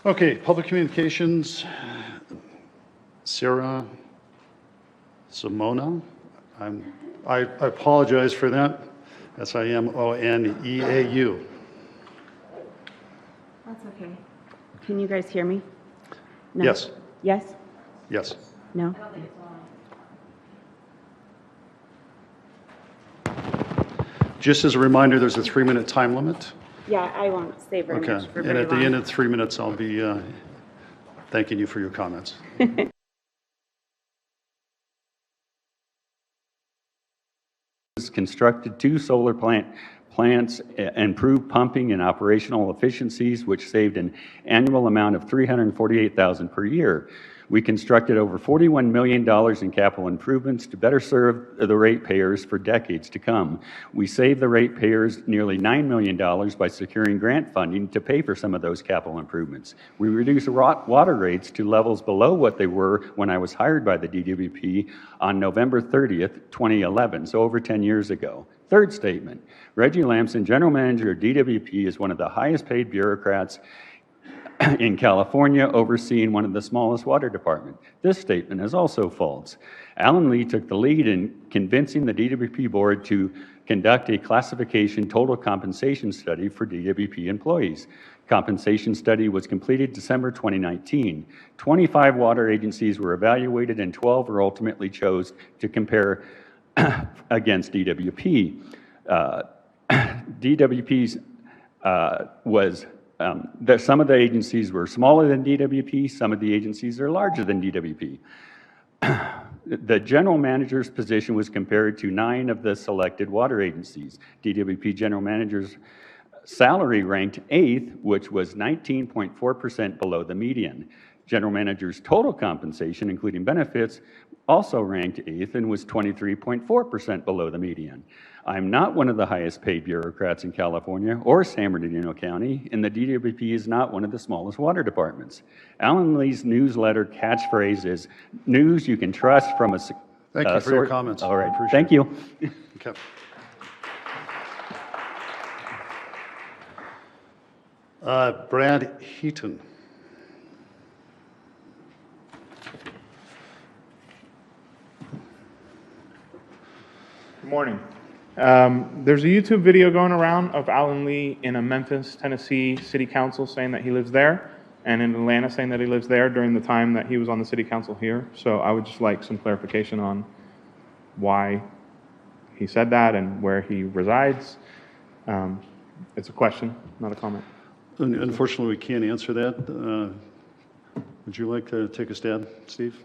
Okay, public communications, Sarah Simona. I apologize for that. Simoneau. That's okay. Can you guys hear me? No? Yes. Yes? Yes. No? Just as a reminder, there's a 3-minute time limit. Yeah, I won't stay very Okay. much for And very at the long. end of 3 minutes, I'll be thanking you for your comments. Constructed 2 solar plants, improved pumping and operational efficiencies, which saved an annual amount of $348,000 per year. We constructed over $41 million in capital improvements to better serve the ratepayers for decades to come. We saved the ratepayers nearly $9 million by securing grant funding to pay for some of those capital improvements. We reduced water rates to levels below what they were when I was hired by the DWP on November 30th, 2011, so over 10 years ago. Third statement, Reggie Lamson, General Manager of DWP, is one of the highest paid bureaucrats in California, overseeing one of the smallest water departments. This statement is also false. Alan Lee took the lead in convincing the DWP board to conduct a classification total compensation study for DWP employees. Compensation study was completed December 2019. 25 water agencies were evaluated and 12 were ultimately chose to compare against DWP. DWP's some of the agencies were smaller than DWP, some of the agencies are larger than DWP. The general manager's position was compared to 9 of the selected water agencies. DWP general manager's salary ranked 8th, which was 19.4% below the median. General manager's total compensation, including benefits, also ranked 8th and was 23.4% below the median. I'm not one of the highest paid bureaucrats in California or San Bernardino County, and the DWP is not one of the smallest water departments. Alan Lee's newsletter catchphrase is, "News you can trust from a..." Thank you for your comments. All right, Appreciate thank it. you. Okay. Brad Heaton. Good morning. There's a YouTube video going around of Alan Lee in a Memphis, Tennessee city council saying that he lives there, and in Atlanta saying that he lives there during the time that he was on the city council here. So I would just like some clarification on why he said that and where he resides. It's a question, not a comment. Unfortunately, we can't answer that. Would you like to take a stab, Steve?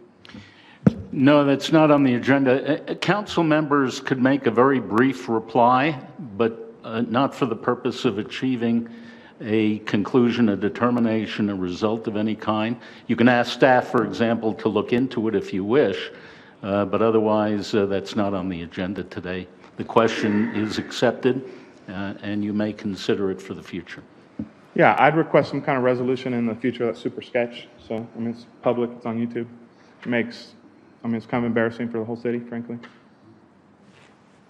No, that's not on the agenda. Council members could make a very brief reply, but not for the purpose of achieving a conclusion, a determination, a result of any kind. You can ask staff, for example, to look into it if you wish, but otherwise that's not on the agenda today. The question is accepted, and you may consider it for the future. Yeah, I'd request some kind of resolution in the future that's super sketch. So, I mean, it's public, it's on YouTube. It's kind of embarrassing for the whole city, frankly.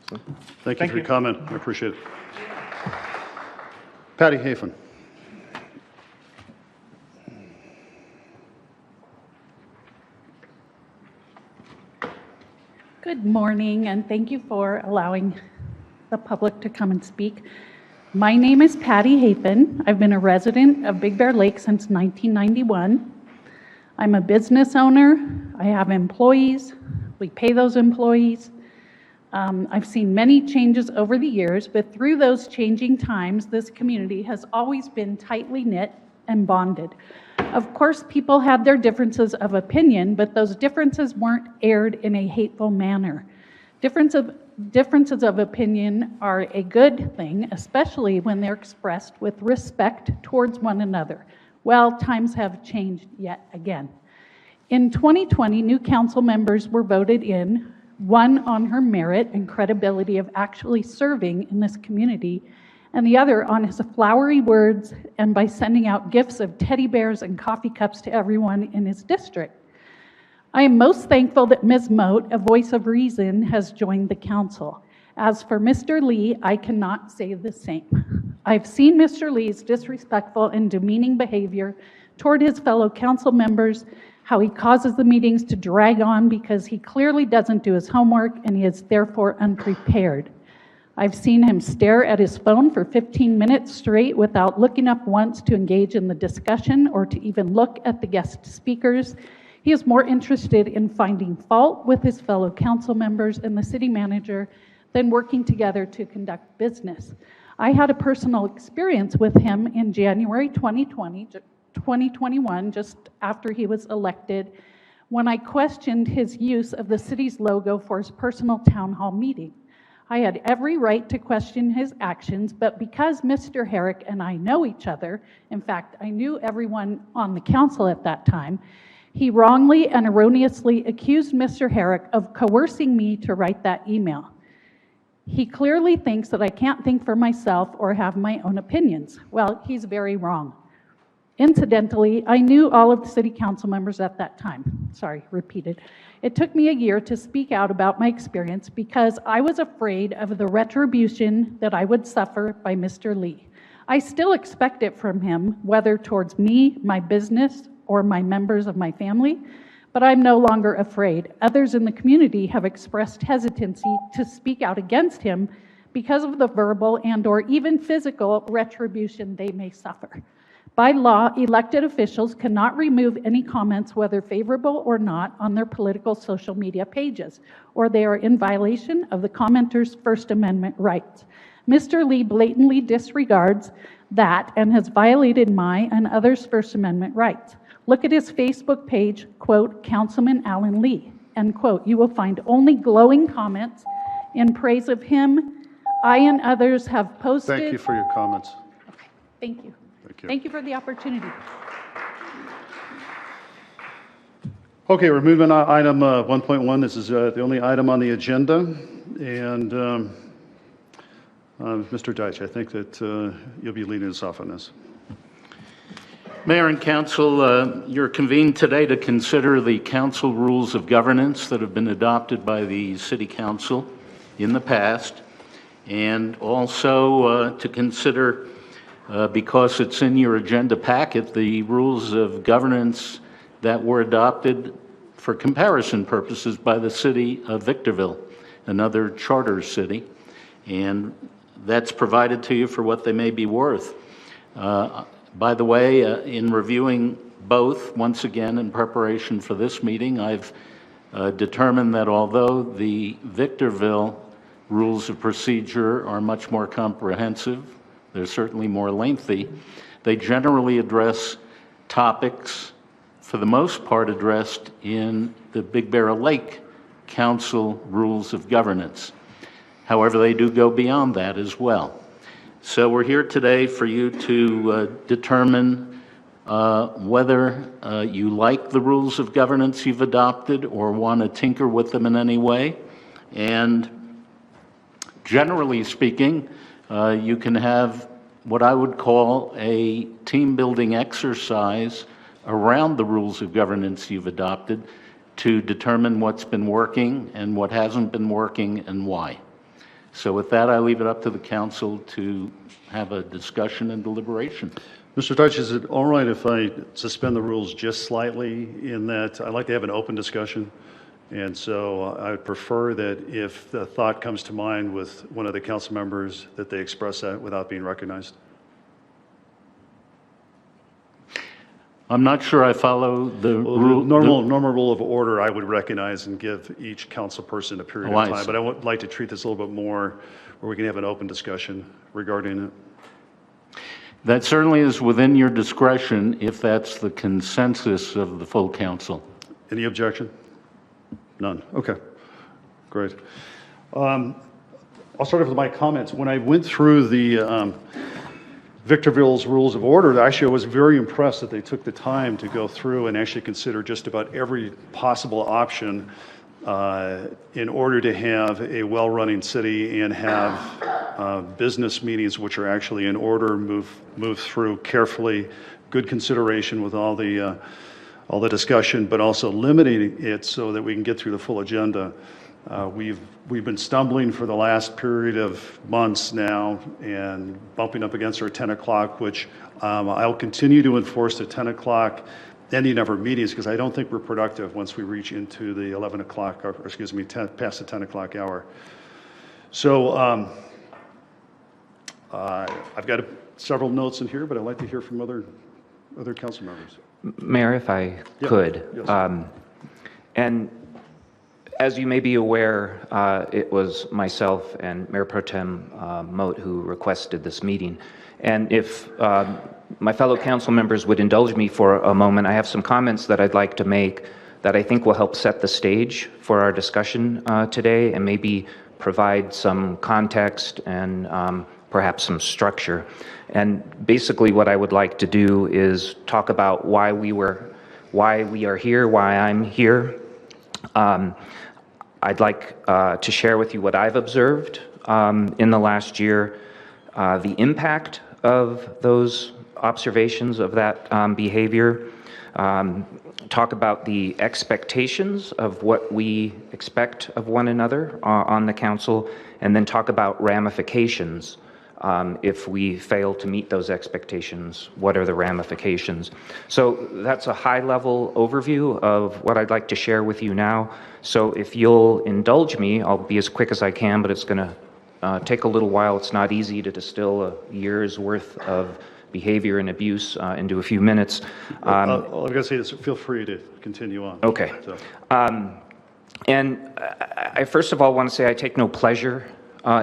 So, Thank you for your comment. I appreciate it. Patty Hafen. Good morning, and thank you for allowing the public to come and speak. My name is Patty Hafen. I've been a resident of Big Bear Lake since 1991. I'm a business owner. I have employees. We pay those employees. I've seen many changes over the years, but through those changing times, this community has always been tightly knit and bonded. Of course, people had their differences of opinion, but those differences weren't aired in a hateful manner. Differences of opinion are a good thing, especially when they're expressed with respect towards one another. Well, times have changed yet again. In 2020, new council members were voted in, one on her merit and credibility of actually serving in this community, and the other on his flowery words and by sending out gifts of teddy bears and coffee cups to everyone in his district. I am most thankful that Ms. Moat, a voice of reason, has joined the council. As for Mr. Lee, I cannot say the same. I've seen Mr. Lee's disrespectful and demeaning behavior toward his fellow council members, how he causes the meetings to drag on because he clearly doesn't do his homework and he is therefore unprepared. I've seen him stare at his phone for 15 minutes straight without looking up once to engage in the discussion or to even look at the guest speakers. He is more interested in finding fault with his fellow council members and the city manager than working together to conduct business. I had a personal experience with him in January 2021, just after he was elected, when I questioned his use of the city's logo for his personal town hall meeting. I had every right to question his actions, but because Mr. Herrick and I know each other, in fact, I knew everyone on the council at that time, he wrongly and erroneously accused Mr. Herrick of coercing me to write that email. He clearly thinks that I can't think for myself or have my own opinions. Well, he's very wrong. Incidentally, I knew all of the city council members at that time. Sorry, repeated. It took me a year to speak out about my experience because I was afraid of the retribution that I would suffer by Mr. Lee. I still expect it from him, whether towards me, my business, or my members of my family, but I'm no longer afraid. Others in the community have expressed hesitancy to speak out against him because of the verbal and/or even physical retribution they may suffer. By law, elected officials cannot remove any comments, whether favorable or not, on their political social media pages, or they are in violation of the commenter's First Amendment rights. Mr. Lee blatantly disregards that and has violated my and others' First Amendment rights. Look at his Facebook page, quote, Councilman Alan Lee, end quote. You will find only glowing comments in praise of him. I and others have posted. Thank you for your comments. Okay, thank you. Thank you. Thank you for the opportunity. Okay, we're moving on item 1.1. This is the only item on the agenda. And Mr. Deitch, I think that you'll be leading us off on this. Mayor and Council, you're convened today to consider the council rules of governance that have been adopted by the City Council in the past, and also to consider, because it's in your agenda packet, the rules of governance that were adopted for comparison purposes by the City of Victorville, another charter city, and that's provided to you for what they may be worth. By the way, in reviewing both, once again in preparation for this meeting, I've determined that although the Victorville rules of procedure are much more comprehensive, they're certainly more lengthy, they generally address topics, for the most part addressed in the Big Bear Lake Council rules of governance. However, they do go beyond that as well. So we're here today for you to determine whether you like the rules of governance you've adopted or want to tinker with them in any way. And generally speaking, you can have what I would call a team-building exercise around the rules of governance you've adopted to determine what's been working and what hasn't been working and why. So with that, I leave it up to the council to have a discussion and deliberation. Mr. Deitch, is it all right if I suspend the rules just slightly in that I'd like to have an open discussion? And so I would prefer that if the thought comes to mind with one of the council members, that they express that without being recognized. I'm not sure I follow the Well, rule. normal rule of order, I would recognize and give each council person a period Oh, I of time. see. But I would like to treat this a little bit more where we can have an open discussion regarding it. That certainly is within your discretion if that's the consensus of the full council. Any objection? None. Okay, great. I'll start off with my comments. When I went through the Victorville's rules of order, actually I was very impressed that they took the time to go through and actually consider just about every possible option in order to have a well-running city and have business meetings which are actually in order, move through carefully, good consideration with all the discussion, but also limiting it so that we can get through the full agenda. We've been stumbling for the last period of months now and bumping up against our 10 o'clock, which I'll continue to enforce the 10 o'clock ending of our meetings because I don't think we're productive once we reach into the 11 o'clock, or excuse me, past the 10 o'clock hour. So I've got several notes in here, but I'd like to hear from other council members. Mayor, if I could. Yes. And as you may be aware, it was myself and Mayor Pro Tem Moat who requested this meeting. And if my fellow council members would indulge me for a moment, I have some comments that I'd like to make that I think will help set the stage for our discussion today and maybe provide some context and perhaps some structure. And basically what I would like to do is talk about why we are here, why I'm here. I'd like to share with you what I've observed in the last year, the impact of those observations of that behavior, talk about the expectations of what we expect of one another on the council, and then talk about ramifications. If we fail to meet those expectations, what are the ramifications? So that's a high-level overview of what I'd like to share with you now. So if you'll indulge me, I'll be as quick as I can, but it's going to take a little while. It's not easy to distill a year's worth of behavior and abuse into a few minutes. I've got to say this, feel free to continue on. Okay. So. And I first of all want to say I take no pleasure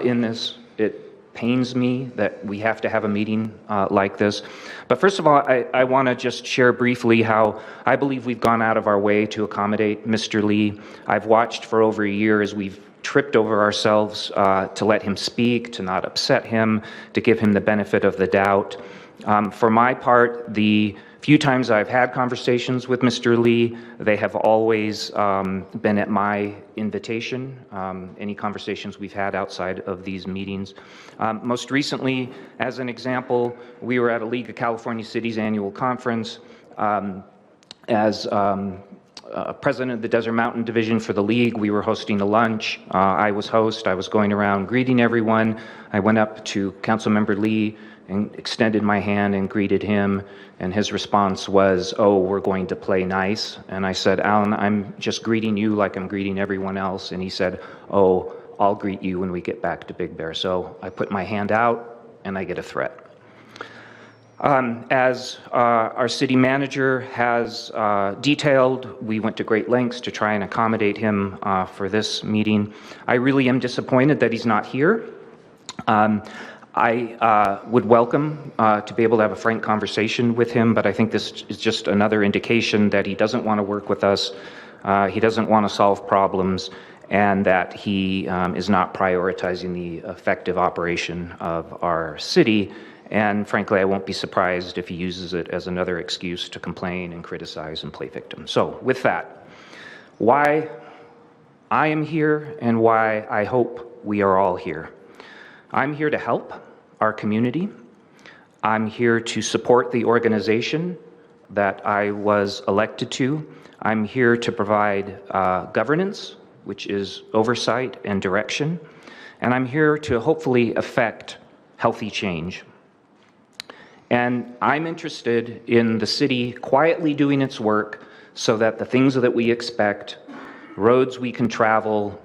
in this. It pains me that we have to have a meeting like this. But first of all, I want to just share briefly how I believe we've gone out of our way to accommodate Mr. Lee. I've watched for over a year as we've tripped over ourselves to let him speak, to not upset him, to give him the benefit of the doubt. For my part, the few times I've had conversations with Mr. Lee, they have always been at my invitation, any conversations we've had outside of these meetings. Most recently, as an example, we were at a League of California Cities annual conference. As president of the Desert Mountain Division for the League, we were hosting a lunch. I was host. I was going around greeting everyone. I went up to Councilmember Lee and extended my hand and greeted him, and his response was, "Oh, we're going to play nice." And I said, "Alan, I'm just greeting you like I'm greeting everyone else." And he said, "Oh, I'll greet you when we get back to Big Bear." So I put my hand out and I get a threat. As our city manager has detailed, we went to great lengths to try and accommodate him for this meeting. I really am disappointed that he's not here. I would welcome to be able to have a frank conversation with him, but I think this is just another indication that he doesn't want to work with us, he doesn't want to solve problems, and that he is not prioritizing the effective operation of our city. And frankly, I won't be surprised if he uses it as another excuse to complain and criticize and play victim. So with that, why I am here and why I hope we are all here. I'm here to help our community. I'm here to support the organization that I was elected to. I'm here to provide governance, which is oversight and direction. And I'm here to hopefully affect healthy change. And I'm interested in the city quietly doing its work so that the things that we expect, roads we can travel,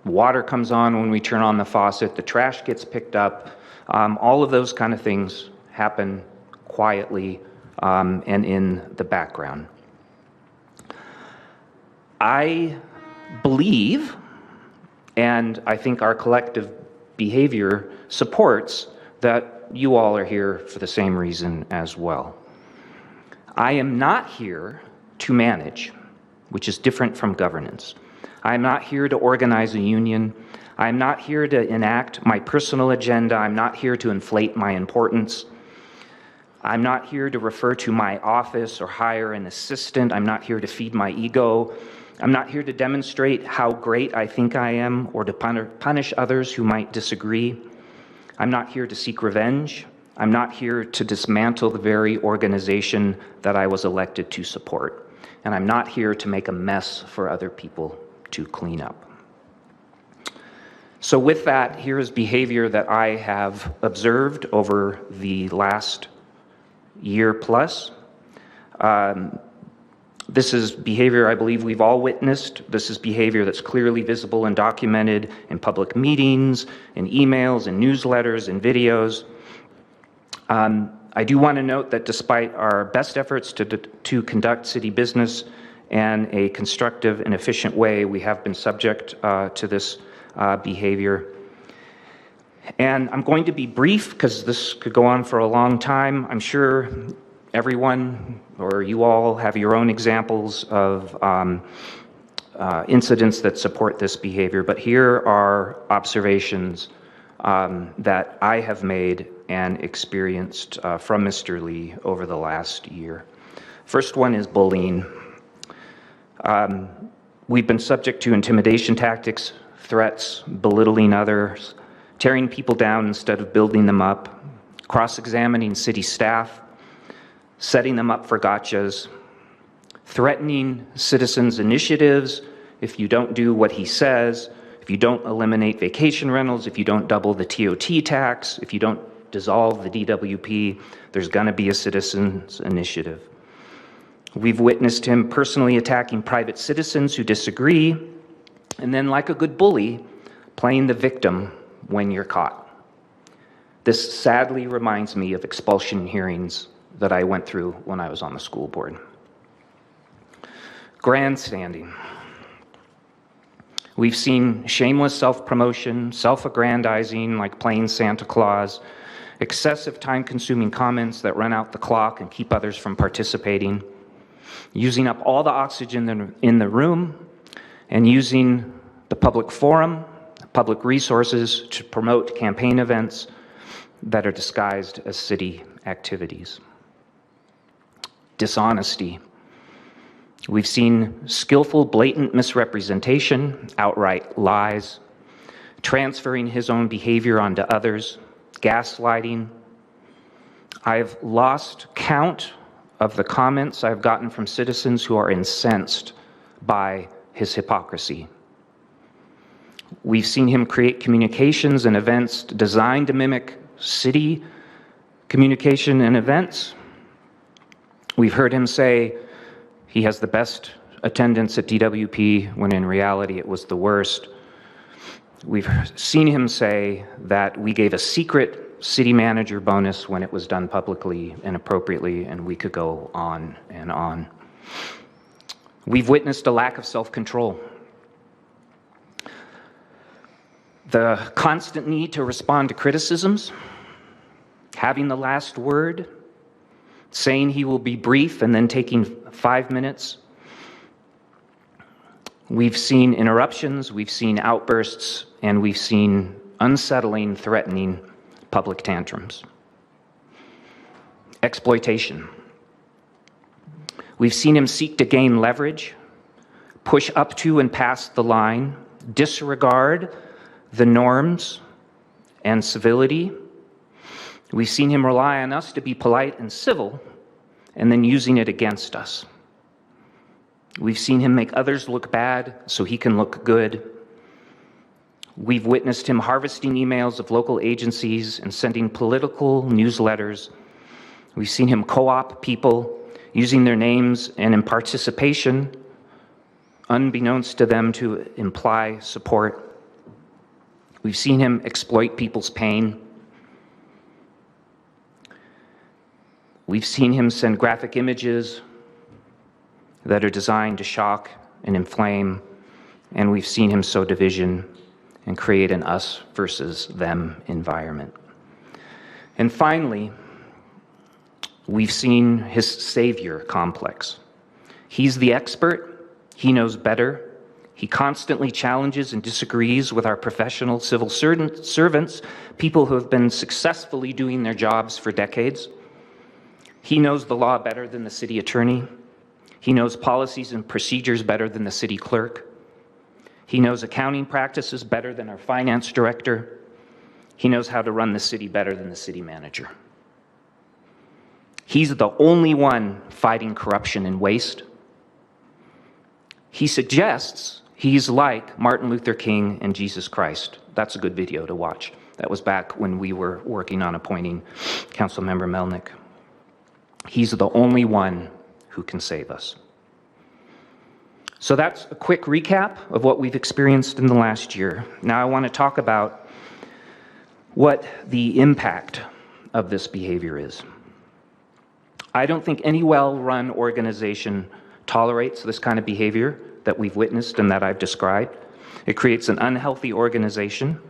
water comes on when we turn on the faucet, the trash gets picked up, all of those kind of things happen quietly and in the background. I believe, and I think our collective behavior supports, that you all are here for the same reason as well. I am not here to manage, which is different from governance. I am not here to organize a union. I am not here to enact my personal agenda. I'm not here to inflate my importance. I'm not here to refer to my office or hire an assistant. I'm not here to feed my ego. I'm not here to demonstrate how great I think I am or to punish others who might disagree. I'm not here to seek revenge. I'm not here to dismantle the very organization that I was elected to support. And I'm not here to make a mess for other people to clean up. So with that, here is behavior that I have observed over the last year plus. This is behavior I believe we've all witnessed. This is behavior that's clearly visible and documented in public meetings, in emails, in newsletters, in videos. I do want to note that despite our best efforts to conduct city business in a constructive and efficient way, we have been subject to this behavior. And I'm going to be brief because this could go on for a long time. I'm sure everyone or you all have your own examples of incidents that support this behavior, but here are observations that I have made and experienced from Mr. Lee over the last year. First one is bullying. We've been subject to intimidation tactics, threats, belittling others, tearing people down instead of building them up, cross-examining city staff, setting them up for gotchas, threatening citizens' initiatives if you don't do what he says, if you don't eliminate vacation rentals, if you don't double the TOT tax, if you don't dissolve the DWP, there's going to be a citizens' initiative. We've witnessed him personally attacking private citizens who disagree, and then, like a good bully, playing the victim when you're caught. This sadly reminds me of expulsion hearings that I went through when I was on the school board. Grandstanding. We've seen shameless self-promotion, self-aggrandizing like playing Santa Claus, excessive time-consuming comments that run out the clock and keep others from participating, using up all the oxygen in the room, and using the public forum, public resources to promote campaign events that are disguised as city activities. Dishonesty. We've seen skillful, blatant misrepresentation, outright lies, transferring his own behavior onto others, gaslighting. I've lost count of the comments I've gotten from citizens who are incensed by his hypocrisy. We've seen him create communications and events designed to mimic city communication and events. We've heard him say he has the best attendance at DWP when in reality it was the worst. We've seen him say that we gave a secret city manager bonus when it was done publicly and appropriately, and we could go on and on. We've witnessed a lack of self-control. The constant need to respond to criticisms, having the last word, saying he will be brief and then taking 5 minutes. We've seen interruptions, we've seen outbursts, and we've seen unsettling, threatening public tantrums. Exploitation. We've seen him seek to gain leverage, push up to and past the line, disregard the norms and civility. We've seen him rely on us to be polite and civil, and then using it against us. We've seen him make others look bad so he can look good. We've witnessed him harvesting emails of local agencies and sending political newsletters. We've seen him co-opt people, using their names and in participation, unbeknownst to them, to imply support. We've seen him exploit people's pain. We've seen him send graphic images that are designed to shock and inflame, and we've seen him sow division and create an us versus them environment. And finally, we've seen his savior complex. He's the expert, he knows better, he constantly challenges and disagrees with our professional civil servants, people who have been successfully doing their jobs for decades. He knows the law better than the city attorney. He knows policies and procedures better than the city clerk. He knows accounting practices better than our finance director. He knows how to run the city better than the city manager. He's the only one fighting corruption and waste. He suggests he's like Martin Luther King and Jesus Christ That's a good video to watch. That was back when we were working on appointing Councilmember Melnick. He's the only one who can save us. So that's a quick recap of what we've experienced in the last year. Now I want to talk about what the impact of this behavior is. I don't think any well-run organization tolerates this kind of behavior that we've witnessed and that I've described. It creates an unhealthy organization.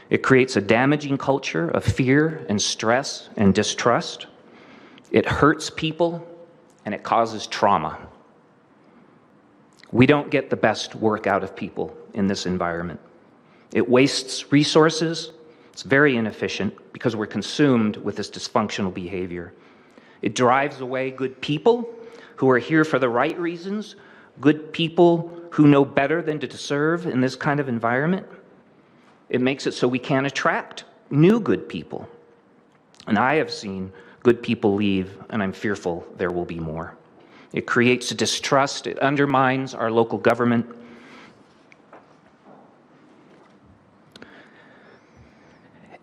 It creates a damaging culture of fear and stress and distrust. It hurts people and it causes trauma. We don't get the best work out of people in this environment. It wastes resources. It's very inefficient because we're consumed with this dysfunctional behavior. It drives away good people who are here for the right reasons, good people who know better than to serve in this kind of environment. It makes it so we can't attract new good people. And I have seen good people leave, and I'm fearful there will be more. It creates distrust. It undermines our local government.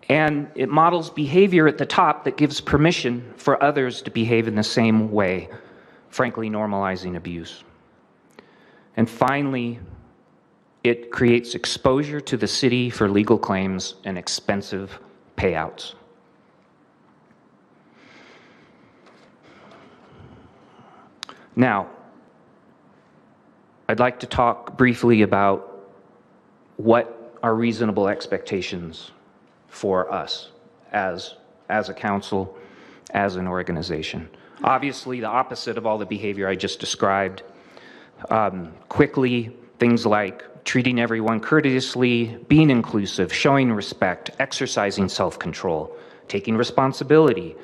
And it models behavior at the top that gives permission for others to behave in the same way, frankly, normalizing abuse. And finally, it creates exposure to the city for legal claims and expensive payouts. Now, I'd like to talk briefly about what are reasonable expectations for us as a council, as an organization. Obviously, the opposite of all the behavior I just described. Quickly, things like treating everyone courteously, being inclusive, showing respect, exercising self-control, taking responsibility,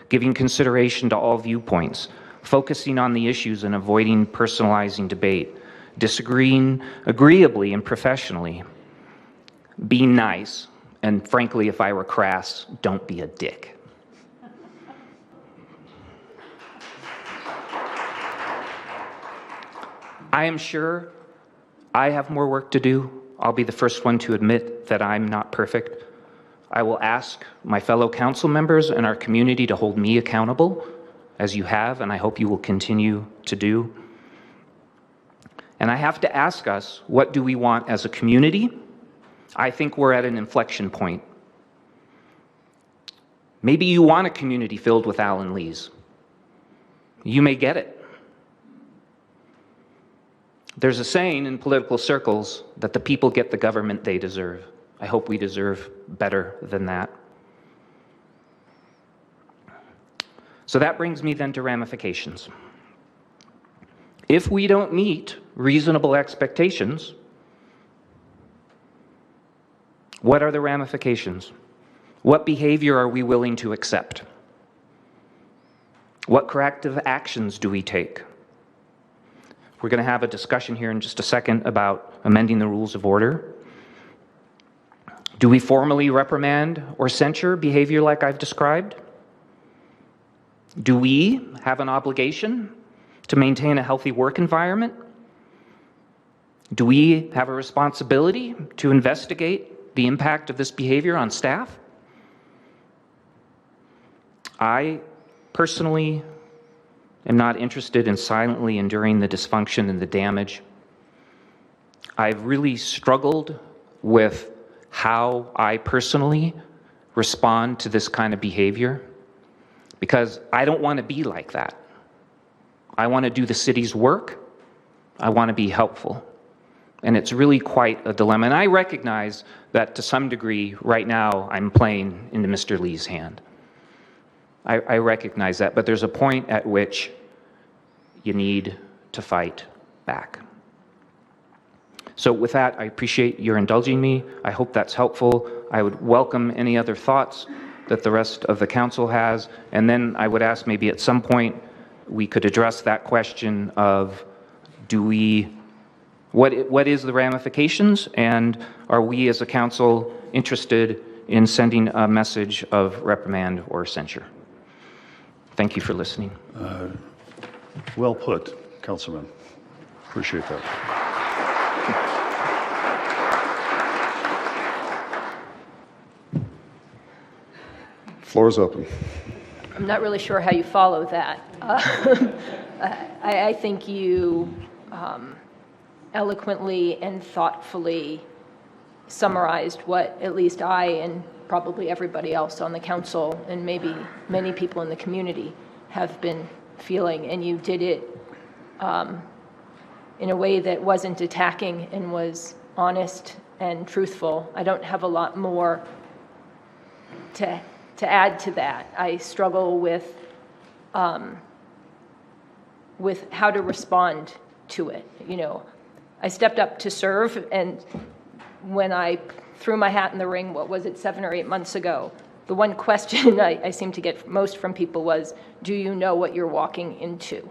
giving consideration to all viewpoints, focusing on the issues and avoiding personalizing debate, disagreeing agreeably and professionally, being nice, and frankly, if I were crass, don't be a dick. I am sure I have more work to do. I'll be the first one to admit that I'm not perfect. I will ask my fellow council members and our community to hold me accountable, as you have, and I hope you will continue to do. And I have to ask us, what do we want as a community? I think we're at an inflection point. Maybe you want a community filled with Alan Lees. You may get it. There's a saying in political circles that the people get the government they deserve. I hope we deserve better than that. So that brings me then to ramifications. If we don't meet reasonable expectations, what are the ramifications? What behavior are we willing to accept? What corrective actions do we take? We're going to have a discussion here in just a second about amending the rules of order. Do we formally reprimand or censure behavior like I've described? Do we have an obligation to maintain a healthy work environment? Do we have a responsibility to investigate the impact of this behavior on staff? I personally am not interested in silently enduring the dysfunction and the damage. I've really struggled with how I personally respond to this kind of behavior because I don't want to be like that. I want to do the city's work. I want to be helpful. And it's really quite a dilemma. And I recognize that to some degree, right now, I'm playing into Mr. Lee's hand. I recognize that, but there's a point at which you need to fight back. So with that, I appreciate your indulging me. I hope that's helpful. I would welcome any other thoughts that the rest of the council has, and then I would ask maybe at some point we could address that question of what is the ramifications, and are we as a council interested in sending a message of reprimand or censure? Thank you for listening. Well put, Councilman. Appreciate that. Floor is open. I'm not really sure how you follow that. I think you eloquently and thoughtfully summarized what at least I and probably everybody else on the council and maybe many people in the community have been feeling, and you did it in a way that wasn't attacking and was honest and truthful. I don't have a lot more to add to that. I struggle with how to respond to it. You know, I stepped up to serve, and when I threw my hat in the ring, what was it, 7 or 8 months ago, the one question I seem to get most from people was, do you know what you're walking into?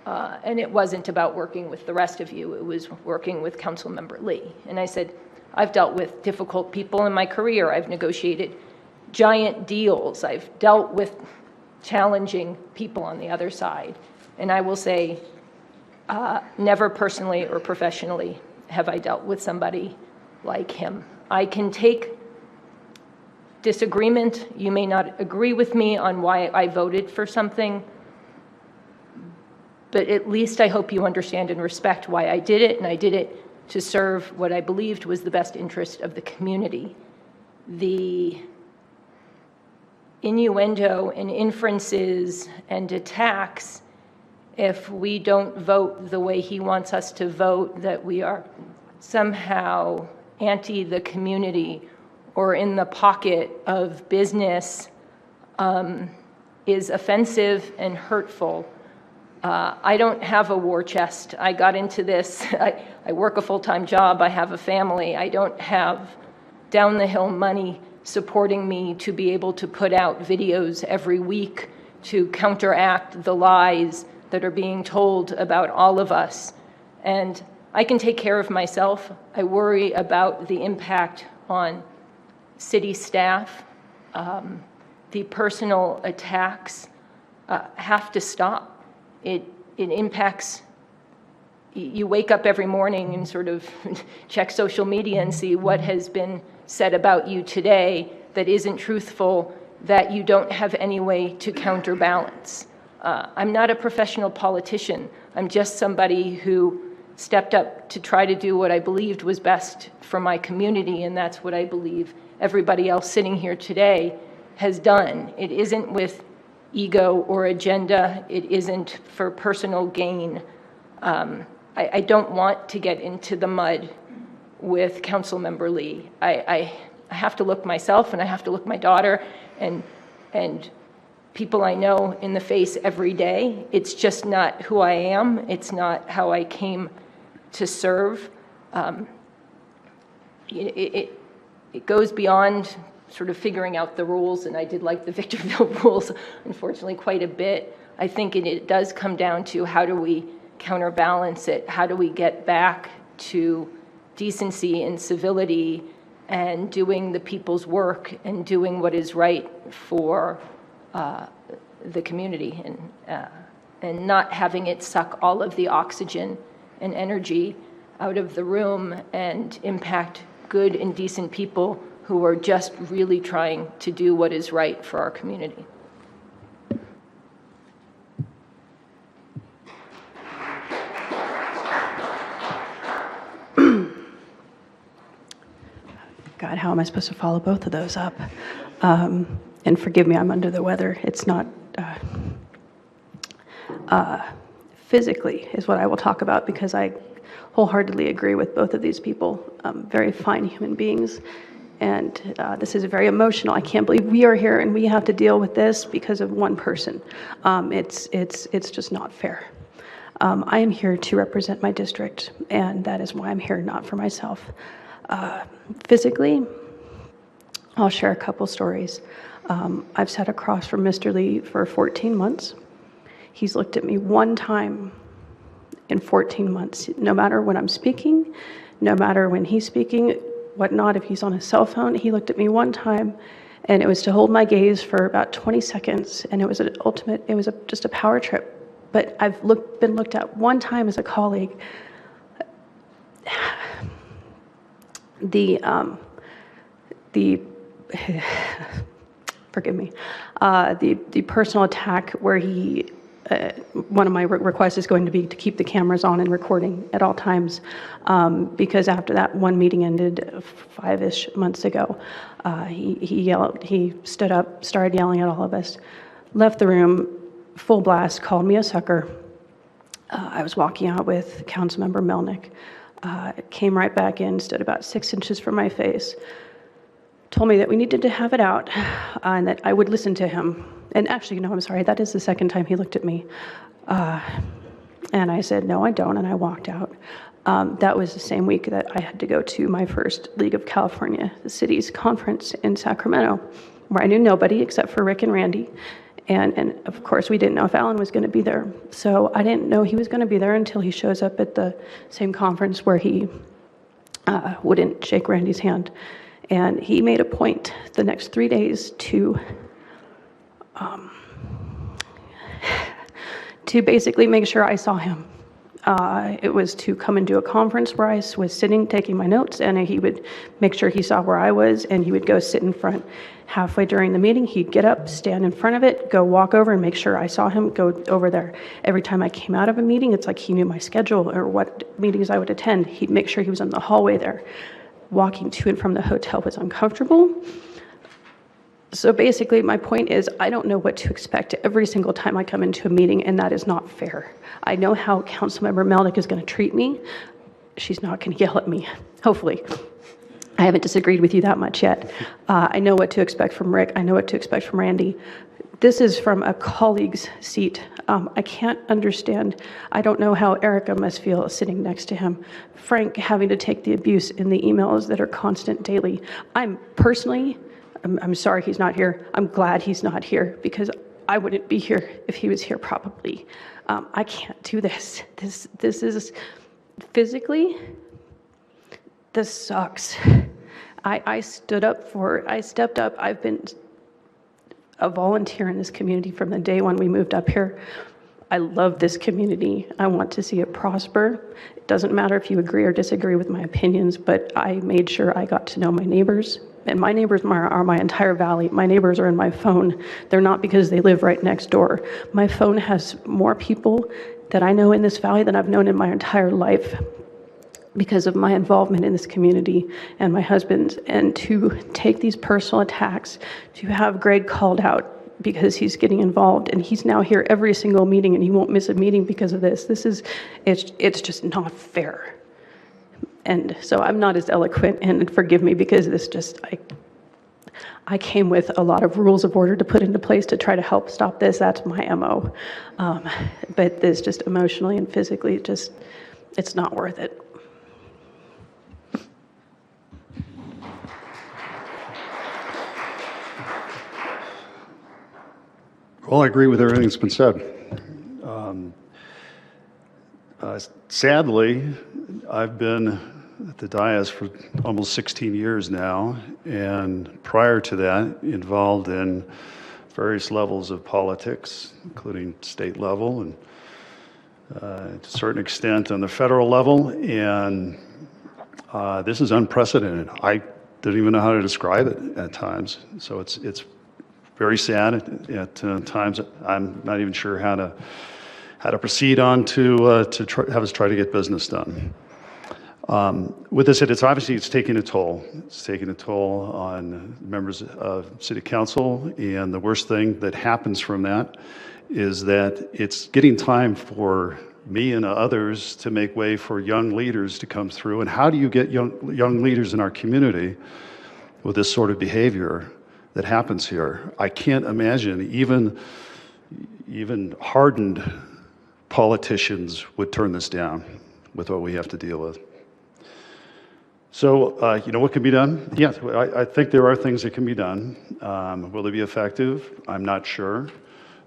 And it wasn't about working with the rest of you, it was working with Councilmember Lee. And I said, I've dealt with difficult people in my career, I've negotiated giant deals, I've dealt with challenging people on the other side. And I will say, never personally or professionally have I dealt with somebody like him. I can take disagreement. You may not agree with me on why I voted for something, but at least I hope you understand and respect why I did it, and I did it to serve what I believed was the best interest of the community. The innuendo and inferences and attacks, if we don't vote the way he wants us to vote, that we are somehow anti the community or in the pocket of business, is offensive and hurtful. I don't have a war chest. I got into this, I work a full-time job, I have a family. I don't have down the hill money supporting me to be able to put out videos every week to counteract the lies that are being told about all of us. And I can take care of myself. I worry about the impact on city staff. The personal attacks have to stop. It impacts, you wake up every morning and sort of check social media and see what has been said about you today that isn't truthful, that you don't have any way to counterbalance. I'm not a professional politician. I'm just somebody who stepped up to try to do what I believed was best for my community, and that's what I believe everybody else sitting here today has done. It isn't with ego or agenda. It isn't for personal gain. I don't want to get into the mud with Councilmember Lee. I have to look myself and I have to look my daughter and people I know in the face every day. It's just not who I am. It's not how I came to serve. It goes beyond sort of figuring out the rules, and I did like the Victorville rules, unfortunately, quite a bit. I think it does come down to how do we counterbalance it? How do we get back to decency and civility and doing the people's work and doing what is right for the community and not having it suck all of the oxygen and energy out of the room and impact good and decent people who are just really trying to do what is right for our community. God, how am I supposed to follow both of those up? And forgive me, I'm under the weather. It's not physically is what I will talk about, because I wholeheartedly agree with both of these people, very fine human beings. And this is very emotional. I can't believe we are here and we have to deal with this because of one person. It's just not fair. I am here to represent my district, and that is why I'm here, not for myself. Physically, I'll share a couple stories. I've sat across from Mr. Lee for 14 months. He's looked at me one time in 14 months, no matter when I'm speaking, no matter when he's speaking, whatnot. If he's on his cell phone, he looked at me one time, and it was to hold my gaze for about 20 seconds, and it was just a power trip. But I've been looked at one time as a colleague. forgive me, the personal attack where he, one of my requests is going to be to keep the cameras on and recording at all times, because after that one meeting ended 5-ish months ago, he yelled, he stood up, started yelling at all of us, left the room, full blast, called me a sucker. I was walking out with Councilmember Melnick, came right back in, stood about 6 inches from my face, told me that we needed to have it out, and that I would listen to him. And actually, no, I'm sorry, that is the second time he looked at me. And I said, no, I don't, and I walked out. That was the same week that I had to go to my first League of California, the city's conference in Sacramento, where I knew nobody except for Rick and Randy. And of course, we didn't know if Alan was going to be there. So I didn't know he was going to be there until he shows up at the same conference where he wouldn't shake Randy's hand. And he made a point the next 3 days to basically make sure I saw him. It was to come and do a conference where I was sitting, taking my notes, and he would make sure he saw where I was, and he would go sit in front. Halfway during the meeting, he'd get up, stand in front of it, go walk over and make sure I saw him, go over there. Every time I came out of a meeting, it's like he knew my schedule or what meetings I would attend. He'd make sure he was in the hallway there. Walking to and from the hotel was uncomfortable. So basically, my point is, I don't know what to expect every single time I come into a meeting, and that is not fair. I know how Councilmember Melnick is going to treat me. She's not going to yell at me, hopefully. I haven't disagreed with you that much yet. I know what to expect from Rick. I know what to expect from Randy. This is from a colleague's seat. I can't understand. I don't know how Erica must feel sitting next to him. Frank having to take the abuse in the emails that are constant daily. I'm sorry he's not here. I'm glad he's not here because I wouldn't be here if he was here probably. I can't do this. This is physically, this sucks. I stepped up. I've been a volunteer in this community from the day when we moved up here. I love this community. I want to see it prosper. It doesn't matter if you agree or disagree with my opinions, but I made sure I got to know my neighbors. And my neighbors are my entire valley. My neighbors are in my phone. They're not because they live right next door. My phone has more people that I know in this valley than I've known in my entire life because of my involvement in this community and my husband's. And to take these personal attacks, to have Greg called out because he's getting involved, and he's now here every single meeting and he won't miss a meeting because of this. It's just not fair. And so I'm not as eloquent, and forgive me because I came with a lot of rules of order to put into place to try to help stop this. That's my MO. But this just emotionally and physically, it's not worth it. Well, I agree with everything that's been said. Sadly, I've been at the dais for almost 16 years now, and prior to that, involved in various levels of politics, including state level and to a certain extent on the federal level, and this is unprecedented. I don't even know how to describe it at times, so it's very sad at times. I'm not even sure how to proceed on to have us try to get business done. With this said, it's taking a toll. It's taking a toll on members of City Council, and the worst thing that happens from that is that it's getting time for me and others to make way for young leaders to come through. And how do you get young leaders in our community with this sort of behavior that happens here? I can't imagine even hardened politicians would turn this down with what we have to deal with. So, what can be done? Yes, I think there are things that can be done. Will they be effective? I'm not sure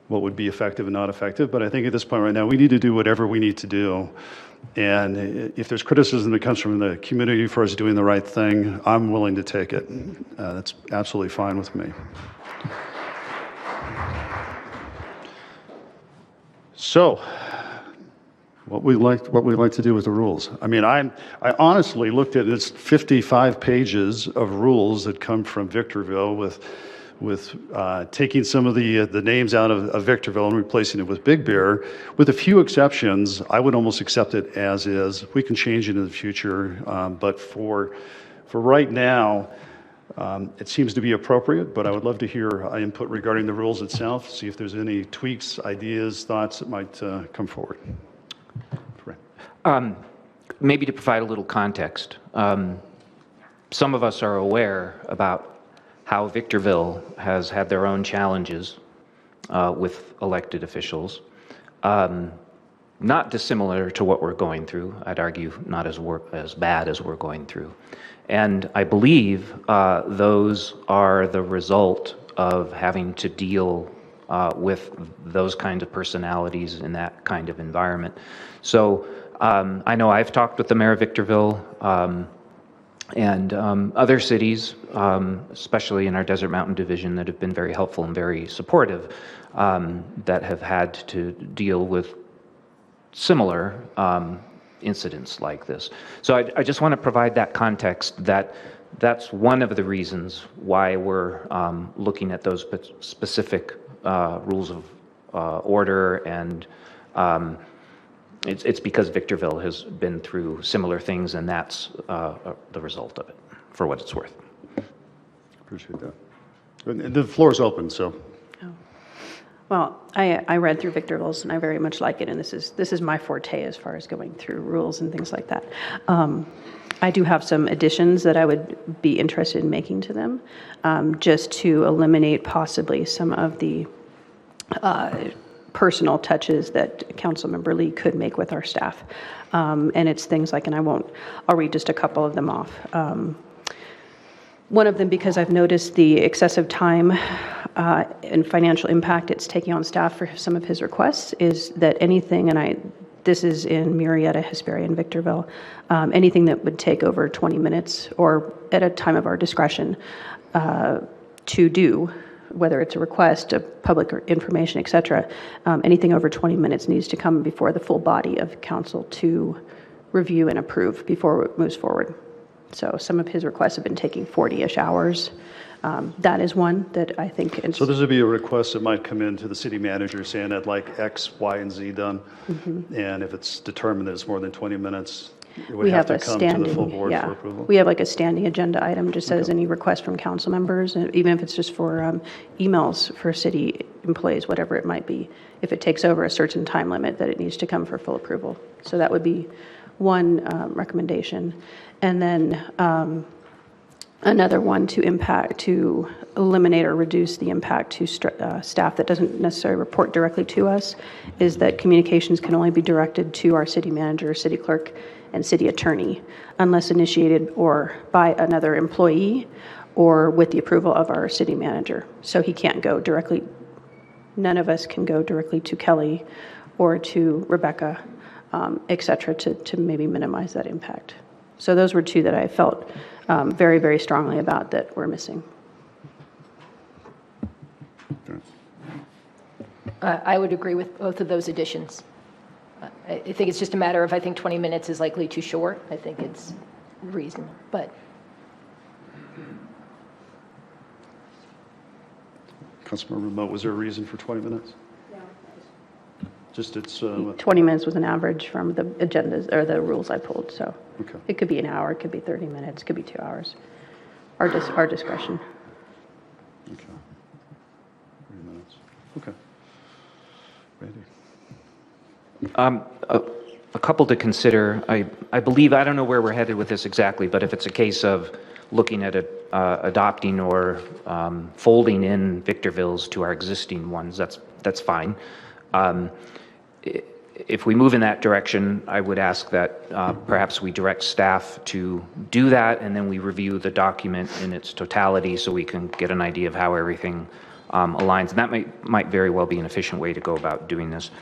what would be effective and not effective, but I think at this point right now, we need to do whatever we need to do. And if there's criticism that comes from the community for us doing the right thing, I'm willing to take it. That's absolutely fine with me. So, what we like to do with the rules. I mean, I honestly looked at this 55 pages of rules that come from Victorville with with taking some of the names out of Victorville and replacing it with Big Bear. With a few exceptions, I would almost accept it as is. We can change it in the future, but for right now, it seems to be appropriate, but I would love to hear input regarding the rules itself, see if there's any tweaks, ideas, thoughts that might come forward. Maybe to provide a little context, some of us are aware about how Victorville has had their own challenges with elected officials, not dissimilar to what we're going through. I'd argue not as bad as we're going through. And I believe those are the result of having to deal with those kinds of personalities in that kind of environment. So I know I've talked with the mayor of Victorville and other cities, especially in our Desert Mountain Division, that have been very helpful and very supportive, that have had to deal with similar incidents like this. So I just want to provide that context that that's one of the reasons why we're looking at those specific rules of order, and it's because Victorville has been through similar things, and that's the result of it, for what it's worth. Appreciate that. And the floor is open, so. Well, I read through Victorville's, and I very much like it, and this is my forte as far as going through rules and things like that. I do have some additions that I would be interested in making to them, just to eliminate possibly some of the personal touches that Councilmember Lee could make with our staff. And it's things like, and I'll read just a couple of them off. One of them, because I've noticed the excessive time and financial impact it's taking on staff for some of his requests, is that anything, and this is in Murrieta, Hesperia, and Victorville, anything that would take over 20 minutes or at a time of our discretion to do, whether it's a request, a public information, et cetera, anything over 20 minutes needs to come before the full body of council to review and approve before it moves forward. So some of his requests have been taking 40-ish hours. That is one that I think. So this would be a request that might come into the city manager saying I'd like X, Y, and Z done. Mm-hmm. And if it's determined that it's more than 20 minutes, it would have to come to the full board for approval. We have like a standing agenda item, just says any request from council members, and even if it's just for emails for city employees, whatever it might be, if it takes over a certain time limit, that it needs to come for full approval. So that would be one recommendation. And then another one to eliminate or reduce the impact to staff that doesn't necessarily report directly to us, is that communications can only be directed to our city manager, city clerk, and city attorney, unless initiated or by another employee or with the approval of our city manager. So he can't go directly, none of us can go directly to Kelly or to Rebecca, et cetera, to maybe minimize that impact. So those were two that I felt very, very strongly about that we're missing. I would agree with both of those additions. I think it's just a matter of, I think 20 minutes is likely too short. I think it's reasonable, but. Councilmember Remote, was there a reason for 20 minutes? Yeah. Just it's. 20 minutes was an average from the agendas or the rules I pulled. So okay. It could be an hour, it could be 30 minutes, it could be 2 hours. Our discretion. Okay. 3 minutes. Okay. Ready. A couple to consider. I believe, I don't know where we're headed with this exactly, but if it's a case of looking at adopting or folding in Victorville's to our existing ones, that's fine. If we move in that direction, I would ask that perhaps we direct staff to do that, and then we review the document in its totality so we can get an idea of how everything aligns. And that might very well be an efficient way to go about doing this.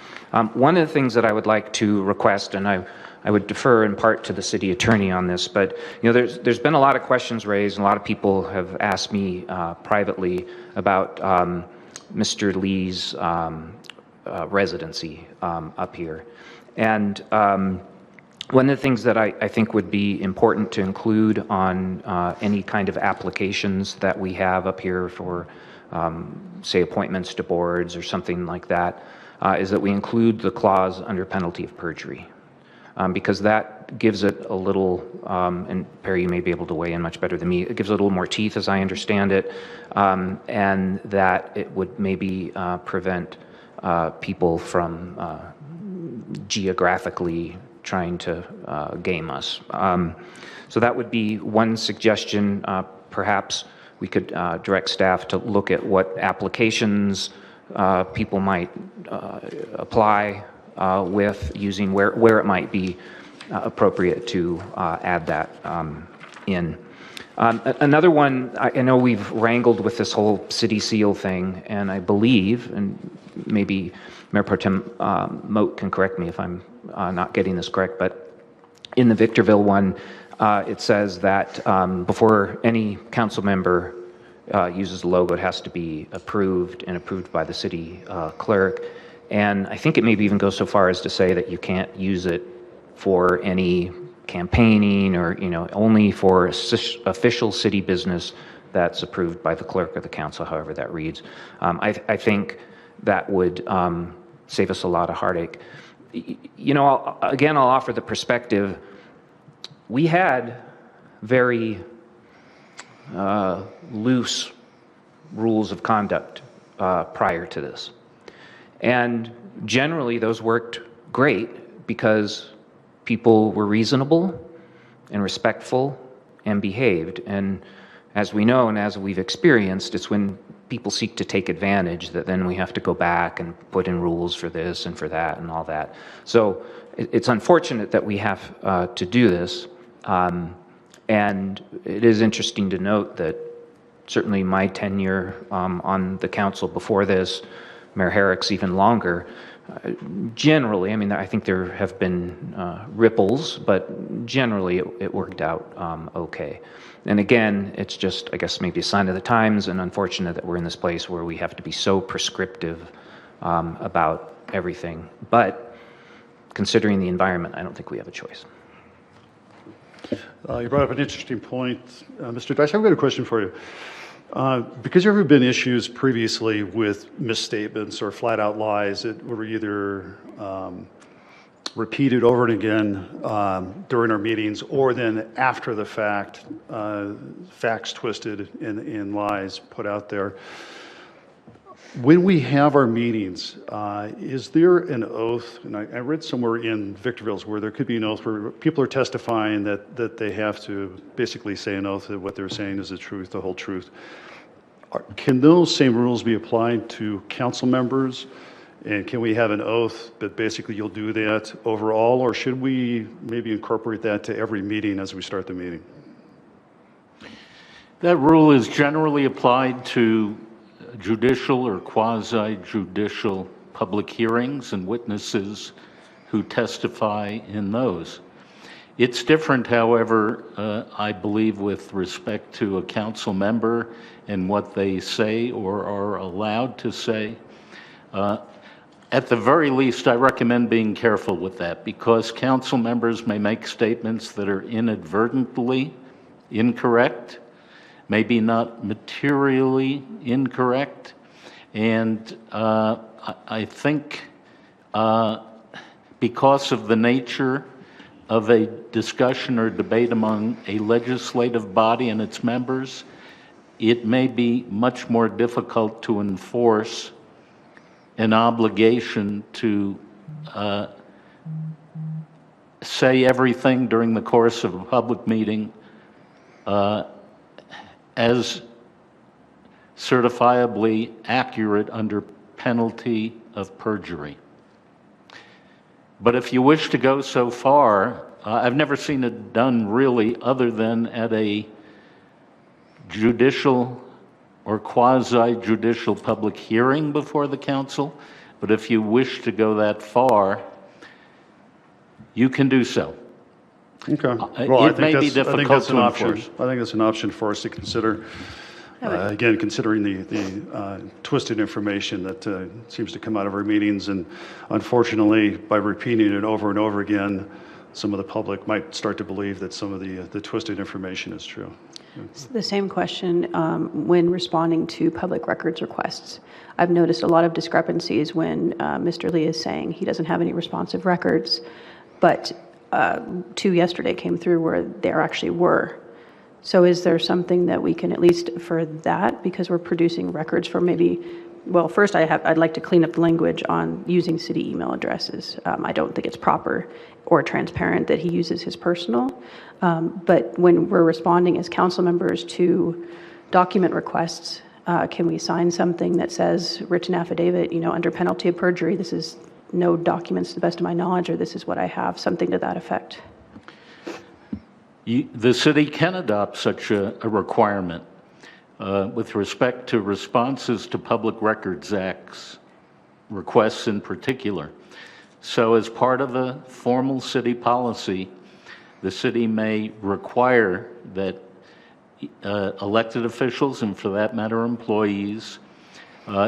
One of the things that I would like to request, and I would defer in part to the city attorney on this, but there's been a lot of questions raised, and a lot of people have asked me privately about Mr. Lee's residency up here. And one of the things that I think would be important to include on any kind of applications that we have up here for say, appointments to boards or something like that, is that we include the clause under penalty of perjury. Because that gives it a little, and Perry, you may be able to weigh in much better than me, it gives it a little more teeth as I understand it, and that it would maybe prevent people from geographically trying to game us. So that would be one suggestion. Perhaps we could direct staff to look at what applications people might apply with, using where it might be appropriate to add that in. Another one, I know we've wrangled with this whole city seal thing, and I believe, and maybe Mayor Pro Tem Moat can correct me if I'm not getting this correct, but in the Victorville one, it says that before any council member uses a logo, it has to be approved and approved by the city clerk. And I think it maybe even goes so far as to say that you can't use it for any campaigning or, only for official city business that's approved by the clerk or the council, however that reads. I think that would save us a lot of heartache. I'll offer the perspective. We had very loose rules of conduct prior to this. And generally, those worked great because people were reasonable and respectful and behaved. And as we know and as we've experienced, it's when people seek to take advantage that then we have to go back and put in rules for this and for that and all that. So it's unfortunate that we have to do this. And it is interesting to note that certainly my tenure on the council before this, Mayor Herrick's even longer, generally, I think there have been ripples, but generally it worked out okay. And again, it's just, I guess, maybe a sign of the times, and unfortunate that we're in this place where we have to be so prescriptive about everything. But considering the environment, I don't think we have a choice. You brought up an interesting point. Mr. Dice, I've got a question for you. Because there have been issues previously with misstatements or flat out lies that were either repeated over and again during our meetings, or then after the fact, facts twisted and lies put out there. When we have our meetings, is there an oath, and I read somewhere in Victorville's where there could be an oath where people are testifying that they have to basically say an oath that what they're saying is the truth, the whole truth. Can those same rules be applied to council members? And can we have an oath that basically you'll do that overall, or should we maybe incorporate that to every meeting as we start the meeting? That rule is generally applied to judicial or quasi-judicial public hearings and witnesses who testify in those. It's different, however, I believe, with respect to a council member and what they say or are allowed to say. At the very least, I recommend being careful with that, because council members may make statements that are inadvertently incorrect, maybe not materially incorrect, and I think because of the nature of a discussion or debate among a legislative body and its members, it may be much more difficult to enforce an obligation to say everything during the course of a public meeting as certifiably accurate under penalty of perjury. But if you wish to go so far, I've never seen it done really other than at a judicial or quasi-judicial public hearing before the council. But if you wish to go that far, you can do so. Okay. It may be difficult to enforce. I think that's an option for us to consider. Again, considering the twisted information that seems to come out of our meetings, and unfortunately, by repeating it over and over again, some of the public might start to believe that some of the twisted information is true. It's the same question when responding to public records requests. I've noticed a lot of discrepancies when Mr. Lee is saying he doesn't have any responsive records, but two yesterday came through where there actually were. So is there something that we can, at least for that, because we're producing records for maybe, well, first I'd like to clean up the language on using city email addresses. I don't think it's proper or transparent that he uses his personal. But when we're responding as council members to document requests, can we sign something that says written affidavit, under penalty of perjury, this is no documents to the best of my knowledge, or this is what I have, something to that effect? The city can adopt such a requirement with respect to responses to Public Records Act's requests in particular. So as part of a formal city policy, the city may require that elected officials, and for that matter employees,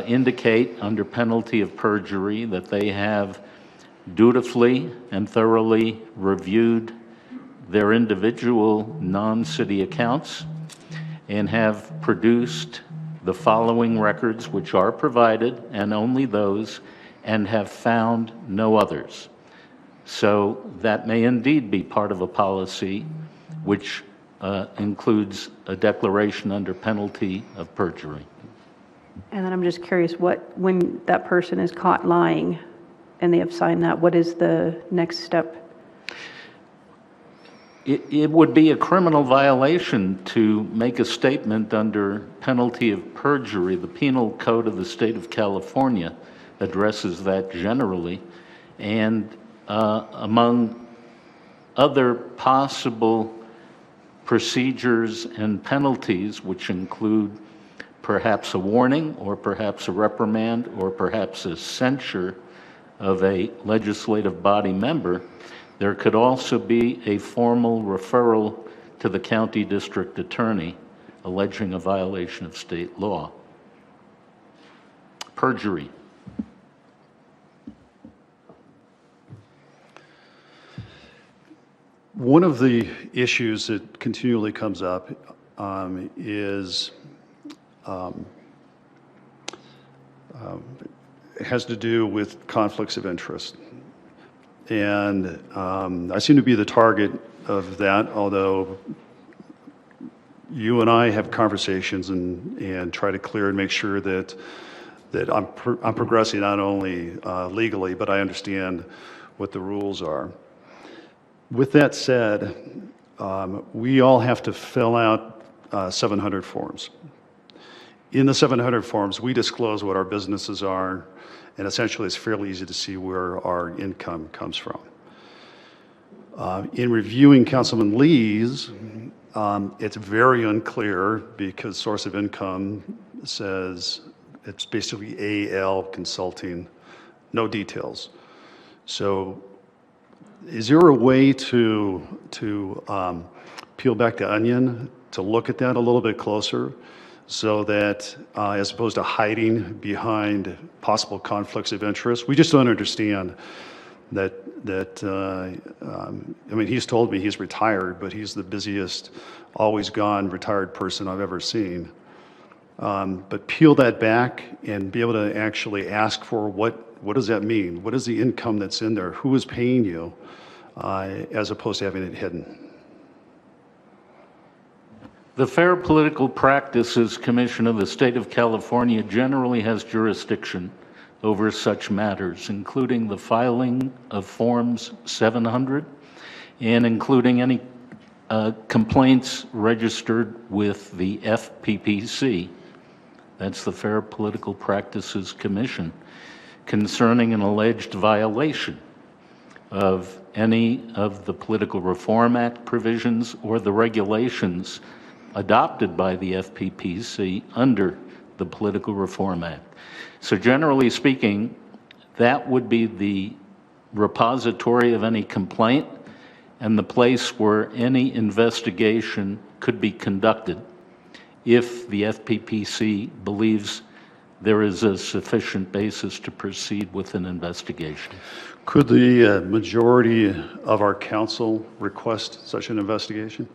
indicate under penalty of perjury that they have dutifully and thoroughly reviewed their individual non-city accounts and have produced the following records which are provided, and only those, and have found no others. So that may indeed be part of a policy which includes a declaration under penalty of perjury. And then I'm just curious, when that person is caught lying and they have signed that, what is the next step? It would be a criminal violation to make a statement under penalty of perjury. The Penal Code of the State of California addresses that generally. And among other possible procedures and penalties, which include perhaps a warning or perhaps a reprimand or perhaps a censure of a legislative body member, there could also be a formal referral to the county district attorney alleging a violation of state law. Perjury. One of the issues that continually comes up has to do with conflicts of interest. And I seem to be the target of that, although you and I have conversations and try to clear and make sure that I'm progressing not only legally, but I understand what the rules are. With that said, we all have to fill out 700 forms. In the 700 forms, we disclose what our businesses are, and essentially it's fairly easy to see where our income comes from. In reviewing Councilman Lee's, it's very unclear because source of income says it's basically AL Consulting, no details. So is there a way to peel back the onion, to look at that a little bit closer, so that as opposed to hiding behind possible conflicts of interest, we just don't understand that I mean, he's told me he's retired, but he's the busiest, always gone retired person I've ever seen. But peel that back and be able to actually ask for what does that mean? What is the income that's in there? Who is paying you, as opposed to having it hidden? The Fair Political Practices Commission of the State of California generally has jurisdiction over such matters, including the filing of Forms 700 and including any complaints registered with the FPPC, that's the Fair Political Practices Commission, concerning an alleged violation of any of the Political Reform Act provisions or the regulations adopted by the FPPC under the Political Reform Act. So generally speaking, that would be the repository of any complaint and the place where any investigation could be conducted if the FPPC believes there is a sufficient basis to proceed with an investigation. Could the majority of our council request such an investigation?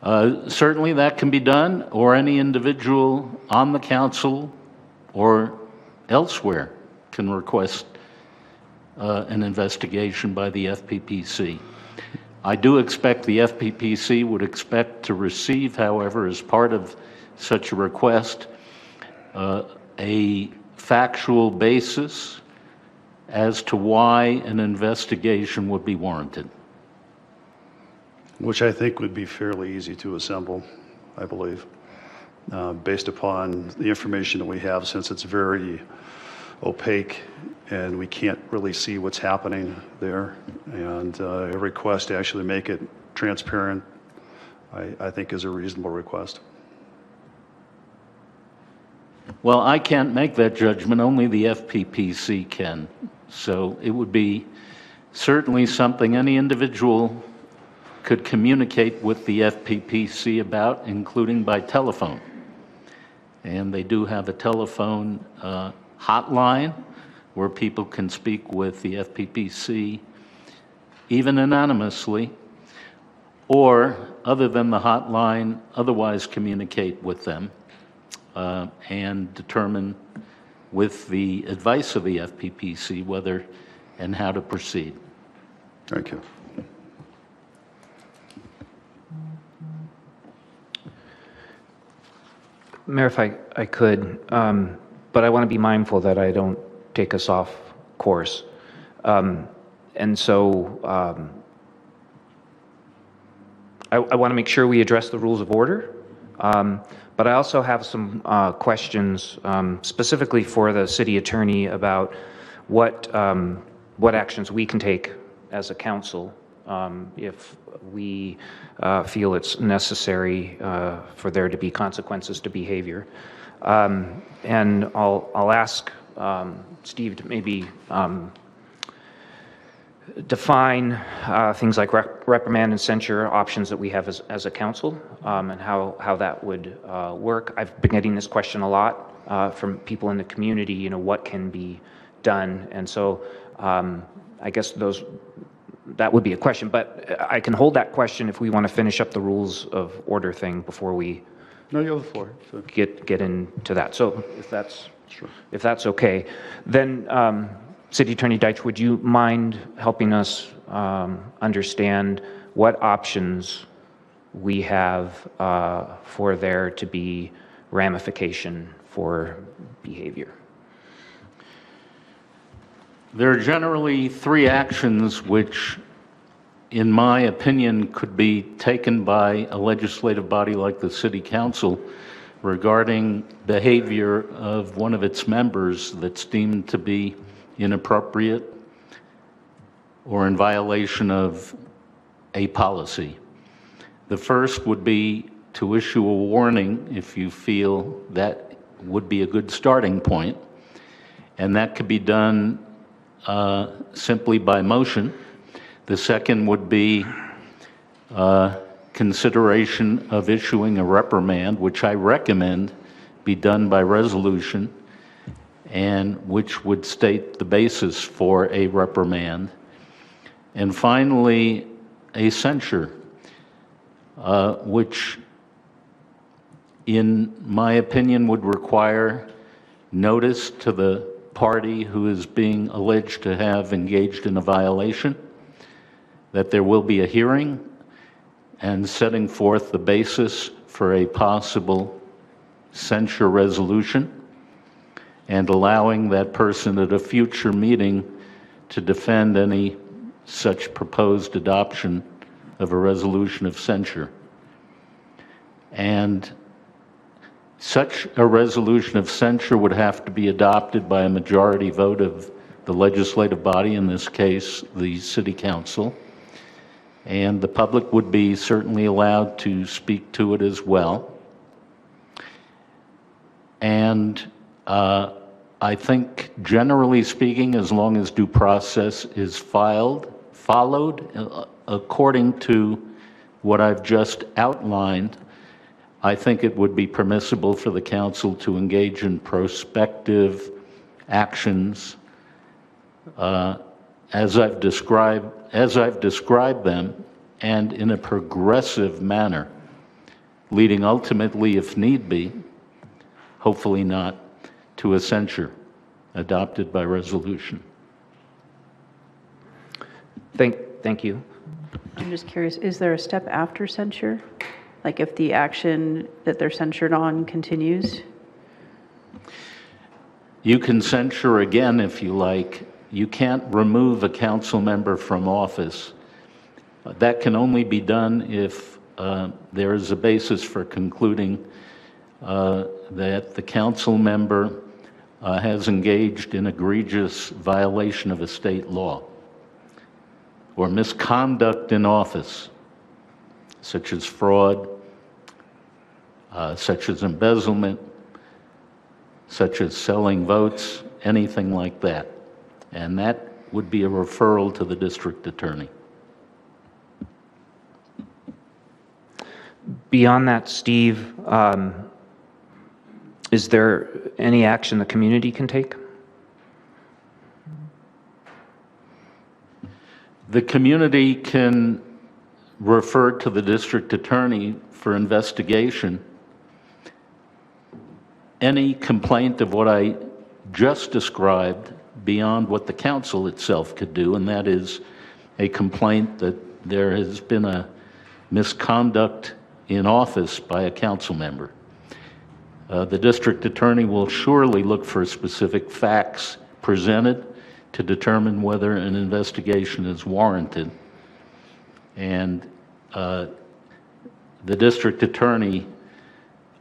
Certainly that can be done, or any individual on the council or elsewhere can request an investigation by the FPPC. I do expect the FPPC would expect to receive, however, as part of such a request, a factual basis as to why an investigation would be warranted. Which I think would be fairly easy to assemble, I believe, based upon the information that we have, since it's very opaque and we can't really see what's happening there. And a request to actually make it transparent, I think is a reasonable request. Well, I can't make that judgment, only the FPPC can. So it would be certainly something any individual could communicate with the FPPC about, including by telephone. And they do have a telephone hotline where people can speak with the FPPC, even anonymously, or other than the hotline, otherwise communicate with them and determine with the advice of the FPPC whether and how to proceed. Thank you. Mayor, if I could, but I want to be mindful that I don't take us off course. And so I want to make sure we address the rules of order, but I also have some questions specifically for the city attorney about what actions we can take as a council if we feel it's necessary for there to be consequences to behavior. And I'll ask Steve to maybe define things like reprimand and censure options that we have as a council, and how that would work. I've been getting this question a lot from people in the community, what can be done. And so I guess that would be a question, but I can hold that question if we want to finish up the rules of order thing before we No, you have the floor. So. get into that. So if that's okay, then City Attorney Deitch, would you mind helping us understand what options we have for there to be ramification for behavior? There are generally three actions which, in my opinion, could be taken by a legislative body like the City Council regarding behavior of one of its members that's deemed to be inappropriate or in violation of a policy. The first would be to issue a warning if you feel that would be a good starting point, and that could be done simply by motion. The second would be consideration of issuing a reprimand, which I recommend be done by resolution, and which would state the basis for a reprimand. And finally, a censure, which in my opinion would require notice to the party who is being alleged to have engaged in a violation, that there will be a hearing, and setting forth the basis for a possible censure resolution, and allowing that person at a future meeting to defend any such proposed adoption of a resolution of censure. And such a resolution of censure would have to be adopted by a majority vote of the legislative body, in this case, the City Council. And the public would be certainly allowed to speak to it as well. And I think, generally speaking, as long as due process is followed, according to what I've just outlined, I think it would be permissible for the council to engage in prospective actions as I've described them, and in a progressive manner. leading ultimately, if need be, hopefully not, to a censure adopted by resolution. Thank you. I'm just curious, is there a step after censure? Like if the action that they're censured on continues? You can censure again if you like. You can't remove a council member from office. That can only be done if there is a basis for concluding that the council member has engaged in egregious violation of a state law or misconduct in office, such as fraud, such as embezzlement, such as selling votes, anything like that. And that would be a referral to the district attorney. Beyond that, Steve, is there any action the community can take? The community can refer to the district attorney for investigation. Any complaint of what I just described beyond what the council itself could do, and that is a complaint that there has been a misconduct in office by a council member. The district attorney will surely look for specific facts presented to determine whether an investigation is warranted. And the district attorney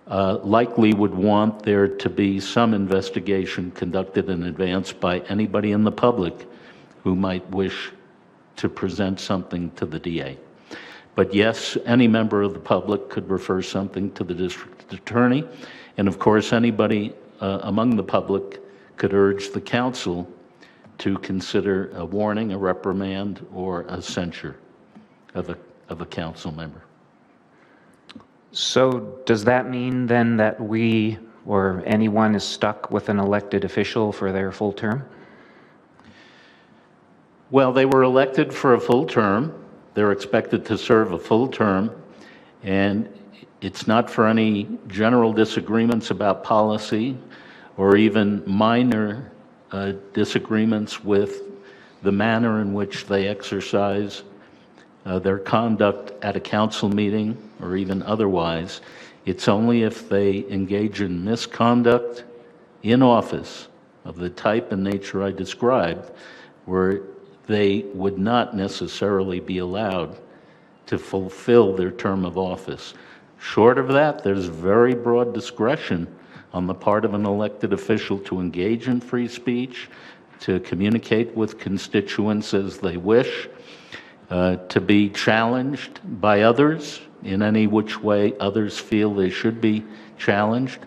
likely would want there to be some investigation conducted in advance by anybody in the public who might wish to present something to the DA. But yes, any member of the public could refer something to the district attorney. And of course, anybody among the public could urge the council to consider a warning, a reprimand, or a censure of a council member. So does that mean then that we or anyone is stuck with an elected official for their full term? Well, they were elected for a full term. They're expected to serve a full term, and it's not for any general disagreements about policy or even minor disagreements with the manner in which they exercise their conduct at a council meeting or even otherwise. It's only if they engage in misconduct in office of the type and nature I described where they would not necessarily be allowed to fulfill their term of office. Short of that, there's very broad discretion on the part of an elected official to engage in free speech, to communicate with constituents as they wish, to be challenged by others in any which way others feel they should be challenged,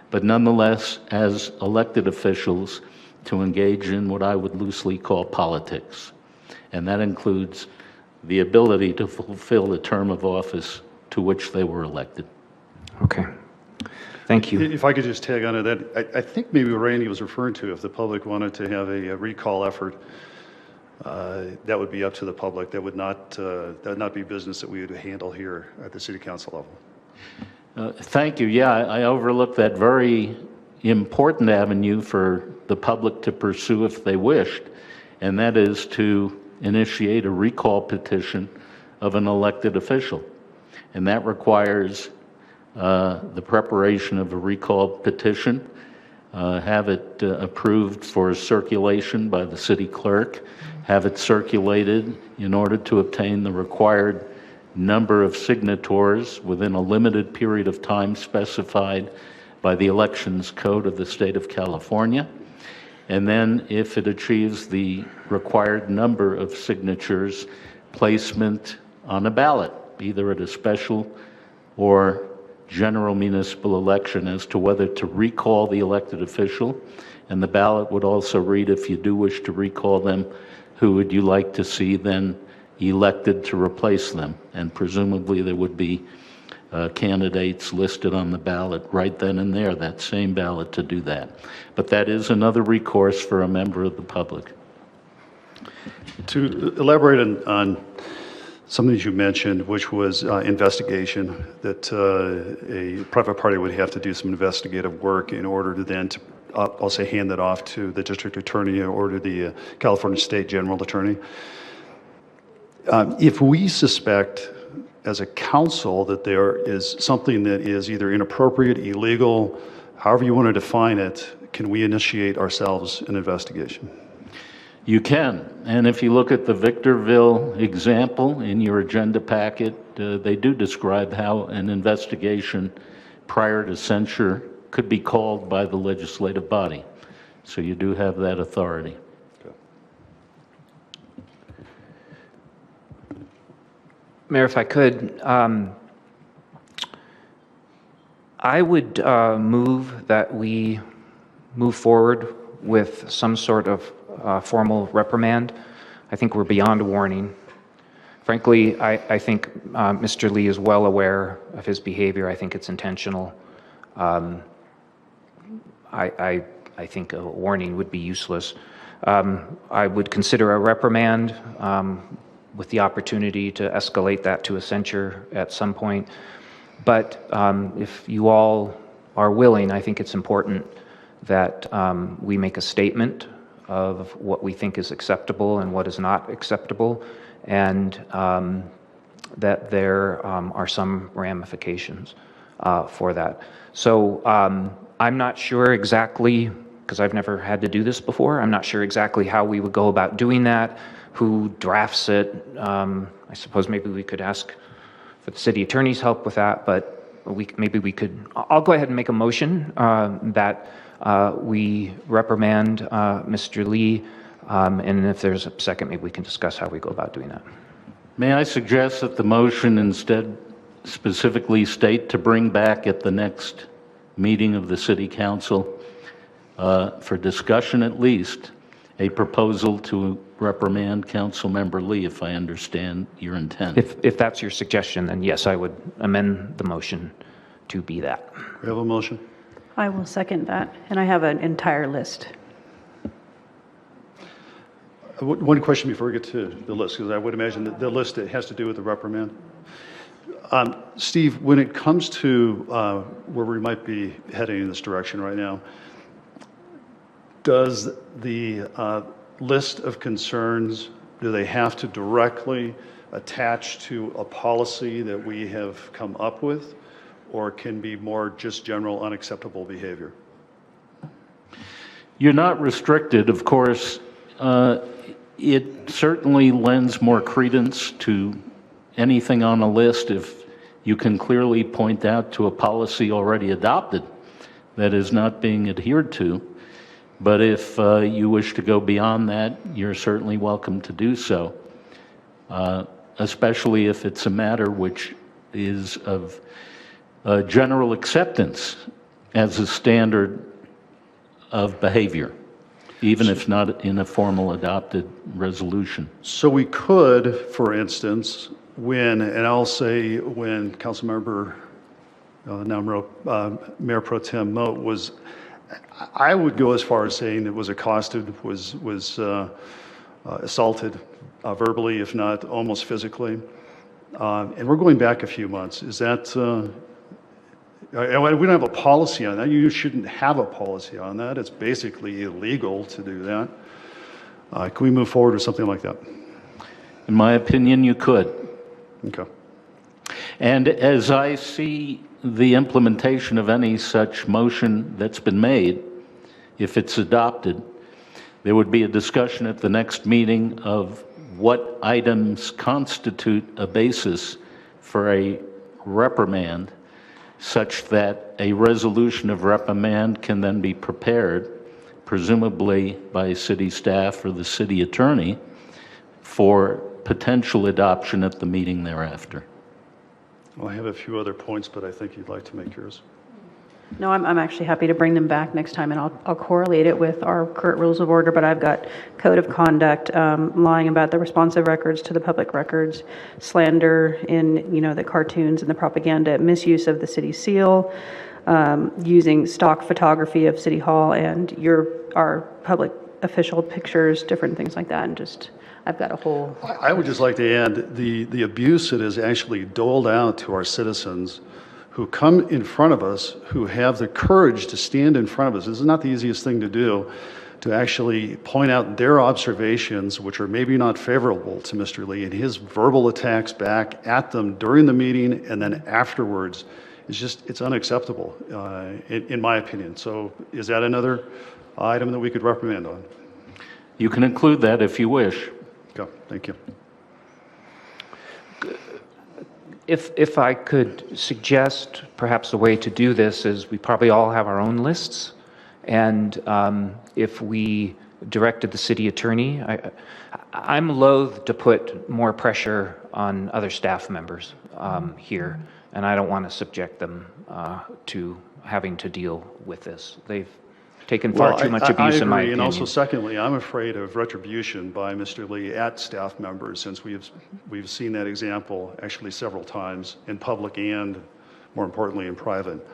but nonetheless, as elected officials, to engage in what I would loosely call politics. And that includes the ability to fulfill the term of office to which they were elected. Okay. Thank you. If I could just tag on to that, I think maybe what Randy was referring to, if the public wanted to have a recall effort, that would be up to the public. That would not be business that we would handle here at the city council level. Thank you. Yeah, I overlooked that very important avenue for the public to pursue if they wished, and that is to initiate a recall petition of an elected official. And that requires the preparation of a recall petition, have it approved for circulation by the city clerk, have it circulated in order to obtain the required number of signators within a limited period of time specified by the Elections Code of the State of California. And then if it achieves the required number of signatures, placement on a ballot, either at a special or general municipal election, as to whether to recall the elected official. And the ballot would also read, if you do wish to recall them, who would you like to see then elected to replace them? And presumably there would be candidates listed on the ballot right then and there, that same ballot, to do that. But that is another recourse for a member of the public. To elaborate on something that you mentioned, which was investigation, that a private party would have to do some investigative work in order to then, I'll say, hand that off to the district attorney or to the California State General Attorney. If we suspect as a council that there is something that is either inappropriate, illegal, however you want to define it, can we initiate ourselves an investigation? You can, and if you look at the Victorville example in your agenda packet, they do describe how an investigation prior to censure could be called by the legislative body. So you do have that authority. Okay. Mayor, if I could, I would move that we move forward with some sort of formal reprimand. I think we're beyond a warning. Frankly, I think Mr. Lee is well aware of his behavior. I think it's intentional. I think a warning would be useless. I would consider a reprimand with the opportunity to escalate that to a censure at some point. But if you all are willing, I think it's important that we make a statement of what we think is acceptable and what is not acceptable, and that there are some ramifications for that. So I'm not sure exactly, because I've never had to do this before, I'm not sure exactly how we would go about doing that, who drafts it. I suppose maybe we could ask for the city attorney's help with that, but I'll go ahead and make a motion that we reprimand Mr. Lee, and if there's a second, maybe we can discuss how we go about doing that. May I suggest that the motion instead specifically state to bring back at the next meeting of the City Council, for discussion at least, a proposal to reprimand Councilmember Lee, if I understand your intent. If that's your suggestion, then yes, I would amend the motion to be that. We have a motion. I will second that, and I have an entire list. One question before we get to the list, because I would imagine that the list that has to do with the reprimand. Steve, when it comes to where we might be heading in this direction right now, does the list of concerns, do they have to directly attach to a policy that we have come up with, or can be more just general unacceptable behavior? You're not restricted, of course. It certainly lends more credence to anything on a list if you can clearly point out to a policy already adopted that is not being adhered to. But if you wish to go beyond that, you're certainly welcome to do so, especially if it's a matter which is of general acceptance as a standard of behavior, even if not in a formal adopted resolution. So we could, for instance, when Councilmember, Mayor Pro Tem Moat was, I would go as far as saying it was accosted, was assaulted verbally, if not almost physically. And we're going back a few months. Is that, we don't have a policy on that. You shouldn't have a policy on that. It's basically illegal to do that. Can we move forward with something like that? In my opinion, you could. Okay. And as I see the implementation of any such motion that's been made, if it's adopted, there would be a discussion at the next meeting of what items constitute a basis for a reprimand, such that a resolution of reprimand can then be prepared, presumably by city staff or the city attorney, for potential adoption at the meeting thereafter. Well, I have a few other points, but I think you'd like to make yours. No, I'm actually happy to bring them back next time, and I'll correlate it with our current rules of order, but I've got code of conduct, lying about the responsive records to the public records, slander in, the cartoons and the propaganda, misuse of the city seal, using stock photography of City Hall and our public official pictures, different things like that, and just, I've got a whole, I would just like to add, the abuse that is actually doled out to our citizens who come in front of us, who have the courage to stand in front of us. This is not the easiest thing to do, to actually point out their observations, which are maybe not favorable to Mr. Lee, and his verbal attacks back at them during the meeting and then afterwards. It's unacceptable, in my opinion. So is that another item that we could reprimand on? You can include that if you wish. Go, thank you. If I could suggest, perhaps the way to do this is we probably all have our own lists. And if we directed the city attorney, I'm loath to put more pressure on other staff members here. And I don't want to subject them to having to deal with this. They've taken far too much abuse, in my opinion. And also, secondly, I'm afraid of retribution by Mr. Lee at staff members, since we've seen that example actually several times in public and, more importantly, in private,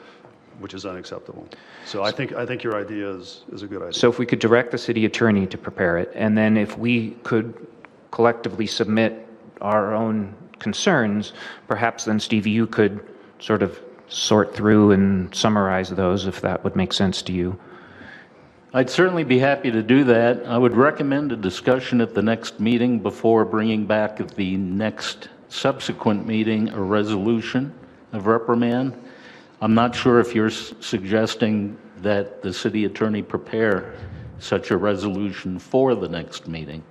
which is unacceptable. So I think your idea is a good idea. So if we could direct the city attorney to prepare it, and then if we could collectively submit our own concerns, perhaps then, Steve, you could sort of sort through and summarize those, if that would make sense to you. I'd certainly be happy to do that. I would recommend a discussion at the next meeting before bringing back at the next subsequent meeting a resolution of reprimand. I'm not sure if you're suggesting that the city attorney prepare such a resolution for the next meeting.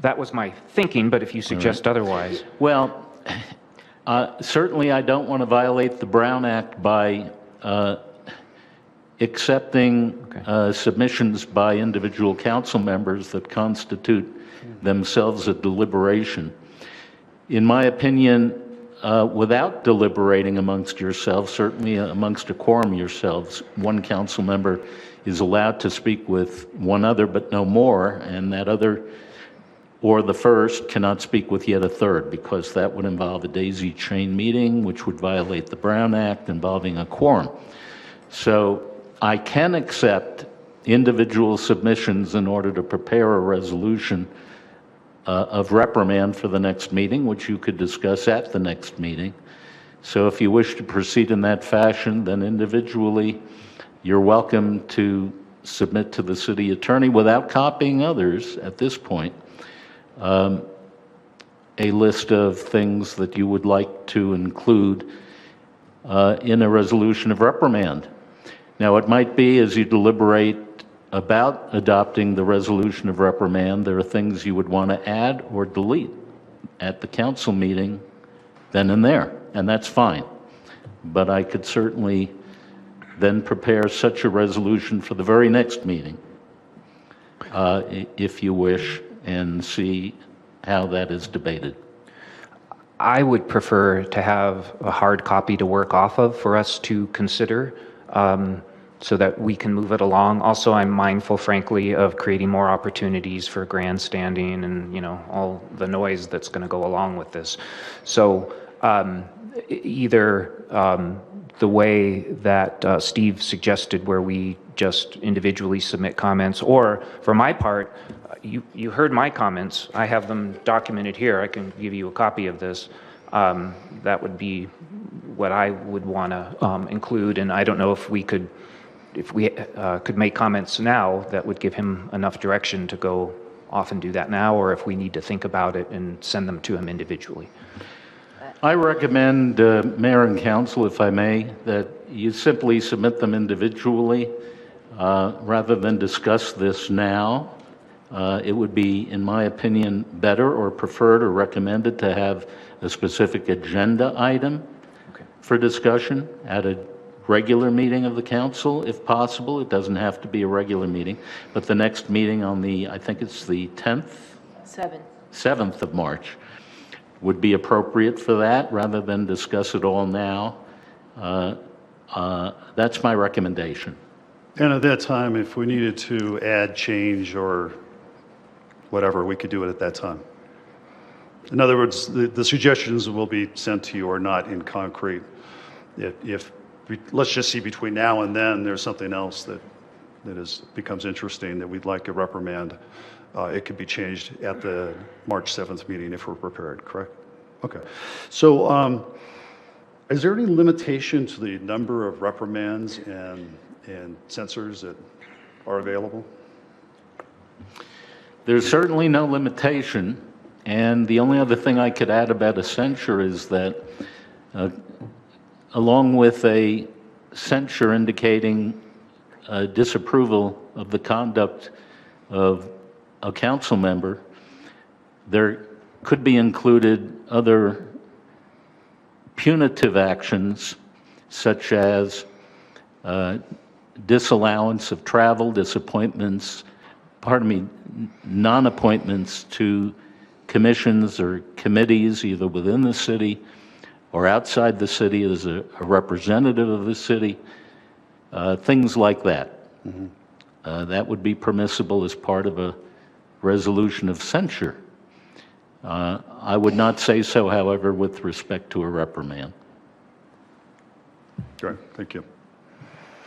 That was my thinking, but if you suggest otherwise. Well, certainly I don't want to violate the Brown Act by accepting submissions by individual council members that constitute themselves a deliberation. In my opinion, without deliberating amongst yourselves, certainly amongst a quorum yourselves, one council member is allowed to speak with one other, but no more, and that other or the first cannot speak with yet a third, because that would involve a daisy chain meeting, which would violate the Brown Act involving a quorum. So I can accept individual submissions in order to prepare a resolution of reprimand for the next meeting, which you could discuss at the next meeting. So if you wish to proceed in that fashion, then individually, you're welcome to submit to the city attorney without copying others at this point, a list of things that you would like to include in a resolution of reprimand. Now, it might be, as you deliberate about adopting the resolution of reprimand, there are things you would want to add or delete at the council meeting then and there, and that's fine. But I could certainly then prepare such a resolution for the very next meeting, if you wish, and see how that is debated. I would prefer to have a hard copy to work off of for us to consider, so that we can move it along. Also, I'm mindful, frankly, of creating more opportunities for grandstanding and, all the noise that's going to go along with this. So either the way that Steve suggested, where we just individually submit comments, or for my part, you heard my comments. I have them documented here. I can give you a copy of this. That would be what I would want to include, and I don't know if we could make comments now that would give him enough direction to go off and do that now, or if we need to think about it and send them to him individually. I recommend, Mayor and Council, if I may, that you simply submit them individually rather than discuss this now. It would be, in my opinion, better or preferred or recommended to have a specific agenda item for discussion at a regular meeting of the council, if possible. It doesn't have to be a regular meeting, but the next meeting on I think it's the 10th? 7th of March would be appropriate for that, rather than discuss it all now. That's my recommendation. And at that time, if we needed to add, change, or whatever, we could do it at that time. In other words, the suggestions will be sent to you or not in concrete. If let's just see, between now and then, there's something else that becomes interesting that we'd like a reprimand it could be changed at the March 7th meeting if we're prepared, correct? Okay. So is there any limitation to the number of reprimands and censors that are available? There's certainly no limitation, and the only other thing I could add about a censure is that along with a censure indicating disapproval of the conduct of a council member, there could be included other punitive actions such as disallowance of travel, non-appointments to commissions or committees either within the city or outside the city as a representative of the city, things like that. That would be permissible as part of a resolution of censure. I would not say so, however, with respect to a reprimand. Great, thank you.